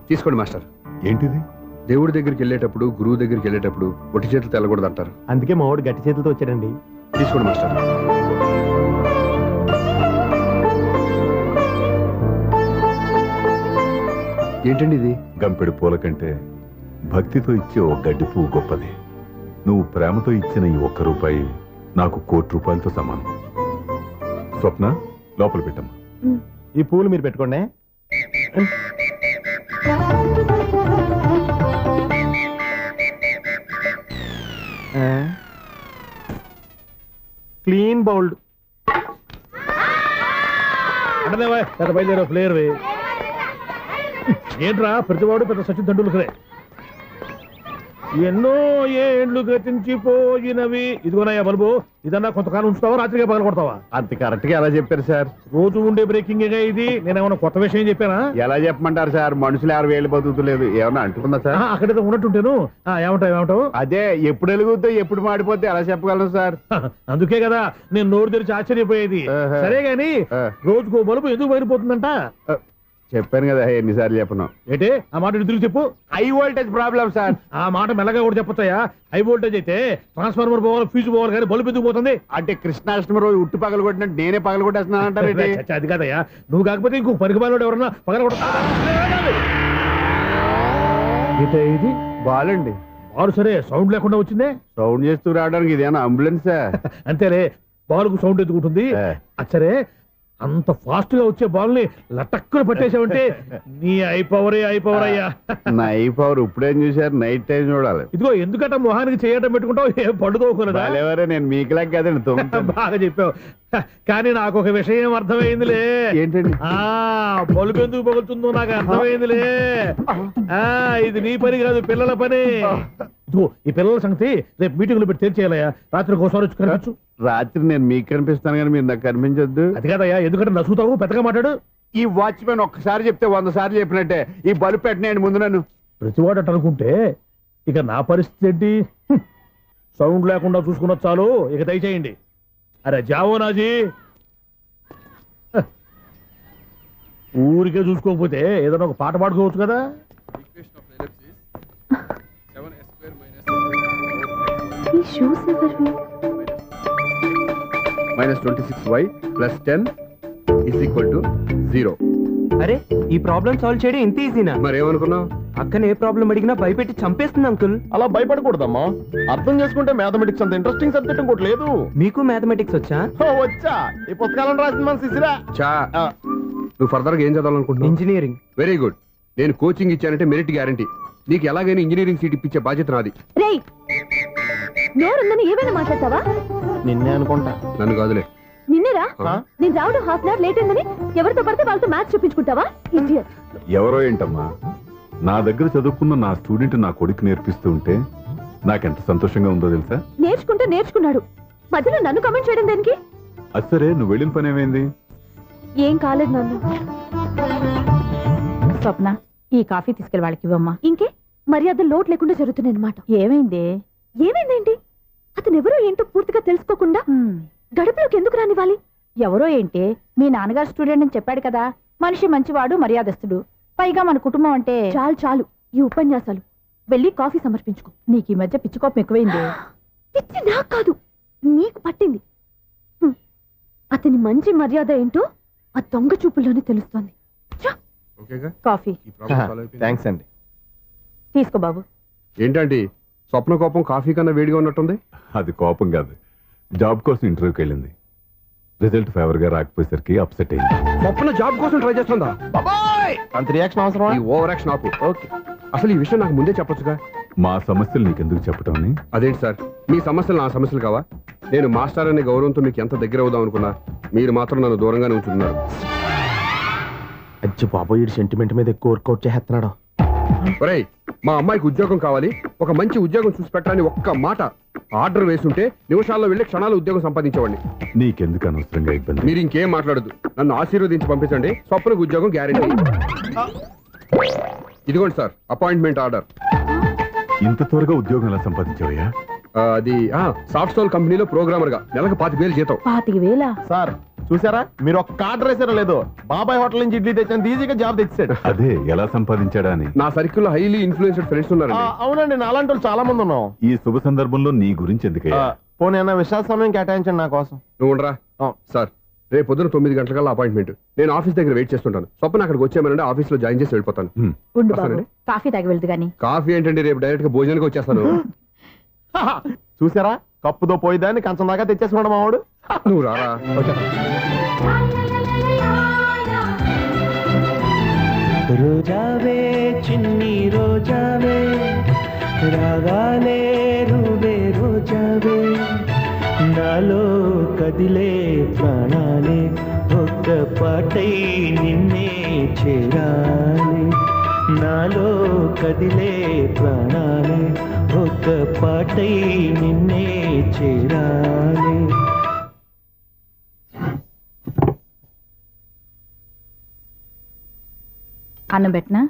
S3: తీసుకోండి మాస్టర్.
S9: ఏంటిది?
S3: దేవుడి దగ్గరికి వెళ్ళేటప్పుడు, గురువు దగ్గరికి వెళ్ళేటప్పుడు ఒట్టి చేతులు తెల్లకూడదు అంటారు.
S5: అందుకే మా వాడు గట్టి చేతులతో వచ్చాడండి.
S3: తీసుకోండి మాస్టర్. ఏంటండి ఇది?
S9: గంపెడు పూల కంటే భక్తితో ఇచ్చే ఓ గడ్డి పువ్వు గొప్పది. నువ్వు ప్రేమతో ఇచ్చిన ఈ ₹1 నాకు ₹1,00,00,000తో సమానం. స్వప్న, లోపల పెట్టమ్మా.
S5: ఈ పూలు మీరు పెట్టుకోండి. Clean bowled.
S2: అంటే పెద్ద బయలుదేరే ప్లేయర్ ఏంట్రా, ప్రతివాడు పెద్ద సచిన్ తెండూల్కరే. ఎన్నో ఏండ్లు గతించిపోయినవి. ఇదిగోనయ్యా బల్బు, ఇదన్నా కొంతకాలం ఉంచుతావా, రాత్రిగా పగల కొడతావా?
S5: అంత కరెక్ట్ గా ఎలా చెప్పారు సార్?
S2: రోజు ఉండే బ్రేకింగ్ ఇది. నేనేమన్నా కొత్త విషయం చెప్పానా?
S5: ఎలా చెప్పమంటారు సార్? మనుషులు ఎవరు వేలు బతుకుతలేదు, ఏమన్నా అంటున్నా సార్?
S2: అక్కడైతే ఉన్నట్టుంటాను. ఏమంటావు?
S5: అదే ఎప్పుడు వెలుగుతో ఎప్పుడు మాడిపోతే ఎలా చెప్పగలను సార్?
S2: అందుకే కదా నేను నోరు తెరిచి ఆశ్చర్యపోయేది. సరే గాని రోజుకో బల్బు ఎందుకు బయలుపోతుందంట?
S5: చెప్పాను కదా ఎన్నిసార్లు చెప్పను.
S2: ఏంటే ఆ మాట ఎదురు చెప్పు.
S5: High voltage problem sir.
S2: ఆ మాట మెల్లగా కూడా చెప్పొచ్చాయా? హై వోల్టేజ్ అయితే ట్రాన్స్ఫార్మర్ పోవాలి, ఫ్యూజ్ పోవాలి, కానీ బల్బు ఎందుకు పోతుంది?
S5: అంటే కృష్ణాష్టమి రోజు ఉట్టు పగలు కొట్టినట్టు నేనే పగలు కొట్టేస్తున్నాను అంటారు.
S2: అది కాదయ్యా, నువ్వు కాకపోతే ఇంకొక పరిగబాలు ఎవరన్నా పగల కొడతా. ఇది
S5: బాలండి.
S2: బాలు సరే, సౌండ్ లేకుండా వచ్చిందే.
S5: సౌండ్ చేస్తూ రావడానికి ఇదేనా అంబులెన్స్?
S2: అంతేలే, బాలుకు సౌండ్ ఎందుకుంటుంది. అచ్చరే, అంత ఫాస్ట్ గా వచ్చే బాల్ ని లటక్కున పట్టేసావంటే నీ ఐపవర్ అయ్యా.
S5: నైఫ్ అవర్ ఇప్పుడేం చూసారు, నైట్ టైం చూడాలి.
S2: ఇదిగో ఎందుకంటే మొహానికి చేయటం పెట్టుకుంటావు, ఏం పండుకోకూడదా?
S5: నేను మీకులా కదండి.
S2: బాగా చెప్పావు. కానీ నాకు ఒక విషయం అర్థమైందిలే.
S5: ఏంటండి?
S2: బలుపు ఎందుకు పగులుతుందో నాకు అర్థమైందిలే. ఇది నీ పని కాదు, పిల్లల పని. ఇదిగో ఈ పిల్లల సంగతి రేపు మీటింగ్ లో పెట్టి తెలిసేయాలయ్యా. రాత్రి ఒకసారి వచ్చి కనిపించు.
S5: రాత్రి నేను మీకు కనిపిస్తాను కానీ మీరు నాకు కనిపించొద్దు.
S2: అది కాదయ్యా, ఎందుకంటే నసుగుతావు, పెద్దగా మాట్లాడు.
S5: ఈ వాచ్మెన్ ఒక్కసారి చెప్తే 100 సార్లు చెప్పినట్టే. ఈ బల్బు పెట్టినాయండి ముందు నన్ను.
S2: ప్రతివాడట అనుకుంటే ఇక నా పరిస్థితి ఏంటి? సౌండ్ లేకుండా చూసుకున్న చాలు, ఇక దయచేయండి. అరే జావో నాజీ, ఊరికే చూసుకోకపోతే ఏదైనా ఒక పాట పాడుకోవచ్చు కదా.
S8: ఈ షూస్ ఎవరివి?
S3: -26y + 10 = 0.
S12: అరే ఈ ప్రాబ్లం సాల్వ్ చేయడం ఇంత ఈజీనా?
S3: మరేమనుకున్నావు?
S12: అక్కనే ఏ ప్రాబ్లం అడిగినా భయపెట్టి చంపేస్తుంది అంకుల్.
S5: అలా భయపడకూడదమ్మా. అర్థం చేసుకుంటే మ్యాథమెటిక్స్ అంత ఇంట్రెస్టింగ్ సబ్జెక్ట్ ఇంకోటి లేదు.
S12: మీకు మ్యాథమెటిక్స్ వచ్చా?
S5: వచ్చా, ఈ పుస్తకాలను రాసిన మన శిశిరా.
S3: నువ్వు ఫర్దర్ గా ఏం చదవాలనుకుంటున్నావు?
S12: ఇంజనీరింగ్.
S3: Very good. నేను కోచింగ్ ఇచ్చానంటే మెరిట్ గ్యారంటీ. నీకు ఎలాగైనా ఇంజనీరింగ్ సీట్ ఇప్పించే బాధ్యత నాది.
S8: రేయ్, నోరుందని ఏమైనా మాట్లాడతావా?
S5: నిన్నే అనుకుంటా.
S3: నన్ను కాదులే.
S8: నిన్నేరా? నేను రావడం హాఫ్ అన్ అవర్ లేట్ అయిందని ఎవరితో పడితే వాళ్ళతో మ్యాథ్స్ చూపించుకుంటావా? ఇడియట్.
S9: ఎవరో ఏంటమ్మా, నా దగ్గర చదువుకున్న నా స్టూడెంట్ నా కొడుకు నేర్పిస్తూ ఉంటే నాకెంత సంతోషంగా ఉందో తెలుసా?
S8: నేర్చుకుంటే నేర్చుకున్నాడు, మధ్యలో నన్ను కమెంట్ చేయడం దేనికి?
S9: అది సరే, నువ్వు వెళ్ళిన పని ఏమైంది?
S8: ఏం కాలేదు నన్ను.
S10: స్వప్న, ఈ కాఫీ తీసుకెళ్ళి వాళ్ళకి ఇవ్వమ్మా.
S8: ఇంకే మర్యాద లోటు లేకుండా జరుగుతున్నాయి అనమాట.
S10: ఏమైంది?
S8: ఏమైందేంటి? అతను ఎవరో ఏంటో పూర్తిగా తెలుసుకోకుండా గడుపులోకి ఎందుకు రానివ్వాలి?
S10: ఎవరో ఏంటి, మీ నాన్నగారు స్టూడెంట్ అని చెప్పాడు కదా. మనిషి మంచివాడు, మర్యాదస్తుడు. పైగా మన కుటుంబం అంటే.
S8: చాలు చాలు ఈ ఉపన్యాసాలు. వెళ్ళి కాఫీ సమర్పించుకో.
S10: నీకు ఈ మధ్య పిచ్చుకోపం ఎక్కువైంది.
S8: పిచ్చి నాకు కాదు, నీకు పట్టింది. అతని మంచి మర్యాద ఏంటో ఆ దొంగ చూపుల్లోనే తెలుస్తోంది.
S10: కాఫీ
S5: థ్యాంక్స్ అండి.
S10: తీసుకో బాబు.
S3: ఏంటండి స్వప్న కోపం కాఫీ కన్నా వేడిగా ఉన్నట్టుంది?
S9: అది కోపం కాదు, జాబ్ కోసం ఇంటర్వ్యూకి వెళ్ళింది. రిజల్ట్ ఫేవర్ గా రాకపోయేసరికి అప్సెట్ అయింది.
S3: స్వప్న జాబ్ కోసం ట్రై చేస్తుందా?
S5: అంత రియాక్షన్ అవసరం?
S3: ఈ ఓవర్ యాక్షన్ ఆపు. ఓకే, అసలు ఈ విషయం నాకు ముందే చెప్పొచ్చుగా.
S9: మా సమస్యలు నీకెందుకు చెప్పటం అని.
S3: అదేంటి సార్, మీ సమస్యలు నా సమస్యలు కావా? నేను మాస్టర్ అనే గౌరవంతో మీకు ఎంత దగ్గర అవుదాం అనుకున్నా, మీరు మాత్రం నన్ను దూరంగానే ఉంచుతున్నారు.
S5: అచ్చి బాబోయ్, ఈ సెంటిమెంట్ మీద ఎక్కువ వర్కౌట్ చేస్తున్నాడు.
S3: ఒరేయ్, మా అమ్మాయికి ఉద్యోగం కావాలి, ఒక మంచి ఉద్యోగం చూసి పెట్టాలని ఒక్క మాట ఆర్డర్ వేస్తుంటే నిమిషాల్లో వెళ్ళి క్షణాలు ఉద్యోగం సంపాదించేవాడిని.
S9: నీకెందుకు అనవసరంగా ఇబ్బంది?
S3: మీరు ఇంకేం మాట్లాడదు, నన్ను ఆశీర్వదించి పంపించండి. స్వప్నకు ఉద్యోగం గ్యారెంటీ. ఇదిగోండి సార్, అపాయింట్మెంట్ ఆర్డర్.
S9: ఇంత త్వరగా ఉద్యోగం ఎలా సంపాదించావయ్యా?
S3: అది సాఫ్ట్వేర్ కంపెనీలో ప్రోగ్రామర్ గా నెలకు 25,000 జీతం.
S10: 25,000?
S5: సార్ చూసారా, మీరు ఒక కార్డు వేసారో లేదో, బాబాయ్ హోటల్ నుంచి ఇడ్లీ తెచ్చాను, ఈజీగా జాబ్ తెచ్చాడు.
S9: అదే ఎలా సంపాదించాడా అని.
S3: నా సర్కిల్ లో హైలీ ఇన్ఫ్లుయెన్స్డ్ ఫ్రెండ్స్ ఉన్నారు.
S5: అవునండి, నా అలాంటి వాళ్ళు చాలా మంది ఉన్నాం.
S9: ఈ శుభ సందర్భంలో నీ గురించి ఎందుకయ్యా?
S5: పోనీ అన్న విశాల సమయం కేటాయించండి నా కోసం.
S3: నువ్వు ఉండరా సార్, రేపు పొద్దున 9 గంటలకల్లా అపాయింట్మెంట్. నేను ఆఫీస్ దగ్గర వెయిట్ చేస్తుంటాను. స్వప్న అక్కడికి వచ్చేయమనండి, ఆఫీస్ లో జాయిన్ చేసి వెళ్ళిపోతాను.
S10: ఉండు బాబు, కాఫీ తాగి వెళ్తు గాని.
S3: కాఫీ ఏంటండి, రేపు డైరెక్ట్ గా భోజనానికి వచ్చేస్తాను.
S5: చూసారా, కప్పుతో పోయిదాన్ని కంచం దాకా తెచ్చేసుకున్నాడు మావాడు.
S3: నువ్వు రారా.
S12: రోజావే చిన్ని రోజావే, రాగాలే రువే రోజావే, నాలో కదిలే ప్రాణాలే ఒక్క పాటై నిన్నే చేరాలి. నాలో కదిలే ప్రాణాలే ఒక్క పాటై నిన్నే చేరాలి.
S10: అన్నం పెట్టనా?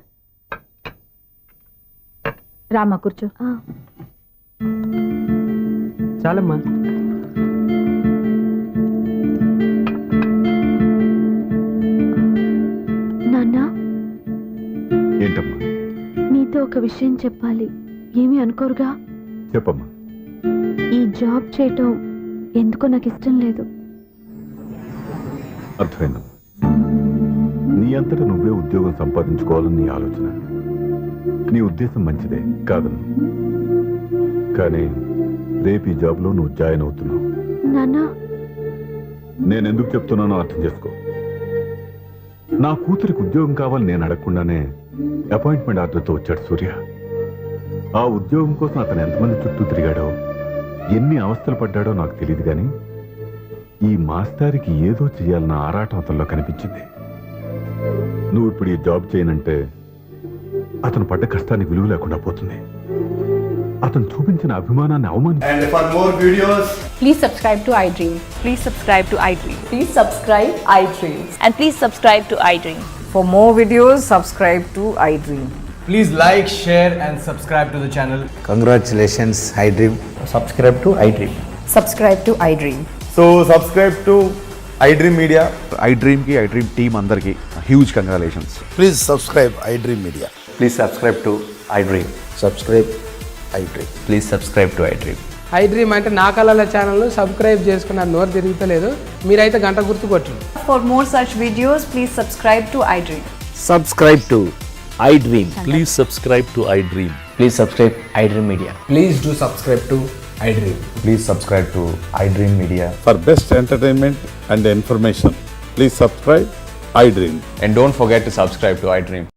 S10: రామ్మా కూర్చో.
S12: చాలమ్మా.
S8: నాన్న,
S9: ఏంటమ్మా?
S8: మీతో ఒక విషయం చెప్పాలి. ఏమీ అనుకోరుగా?
S9: చెప్పమ్మా.
S8: ఈ జాబ్ చేయటం ఎందుకో నాకు ఇష్టం లేదు.
S9: అర్థమైందమ్మా, నీ అంతటా నువ్వే ఉద్యోగం సంపాదించుకోవాలని నీ ఆలోచన. నీ ఉద్దేశం మంచిదే కాదన్నా, కానీ రేపు ఈ జాబ్ లో నువ్వు జాయిన్ అవుతున్నావు.
S8: నాన్న,
S9: నేనెందుకు చెప్తున్నానో అర్థం చేసుకో. నా కూతురికి ఉద్యోగం కావాలని నేను అడగకుండానే అపాయింట్మెంట్ ఆర్డర్తో వచ్చాడు సూర్య. ఆ ఉద్యోగం కోసం అతను ఎంతమంది చుట్టూ తిరిగాడో, ఎన్ని అవస్థలు పడ్డాడో నాకు తెలియదు కానీ ఈ మాస్టారికి ఏదో చేయాలన్న ఆరాటం అతనిలో కనిపించింది. నువ్వు ఇప్పుడు ఈ జాబ్ చేయనంటే అతను పడ్డ కష్టానికి విలువ లేకుండా పోతుంది. అతను చూపించిన అభిమానాన్ని అవమాని.
S14: And for more videos,
S1: Please subscribe to iDream.
S8: Please subscribe to iDream.
S1: Please subscribe iDream.
S8: And please subscribe to iDream.
S15: For more videos, subscribe to iDream.
S14: please like, share and subscribe to the channel.
S16: Congratulations, iDream.
S14: Subscribe to iDream.
S15: Subscribe to iDream.
S14: So subscribe to iDream Media. iDream ki iDream team andarki huge congratulations.
S16: Please subscribe iDream Media.
S14: Please subscribe to iDream.
S16: Subscribe iDream.
S14: Please subscribe to iDream.
S15: iDream అంటే నా కళల channel subscribe చేసుకున్న నోరు తిరుగుతలేదు, మీరైతే గంట గుర్తు కొట్టండి.
S8: For more such videos, please subscribe to iDream.
S6: Subscribe to iDream.
S12: Please subscribe to iDream.
S14: Please subscribe iDream Media.
S16: Please do subscribe to iDream.
S14: Please subscribe to iDream Media.
S9: For best entertainment and information, please subscribe iDream.
S14: And don't forget to subscribe to iDream.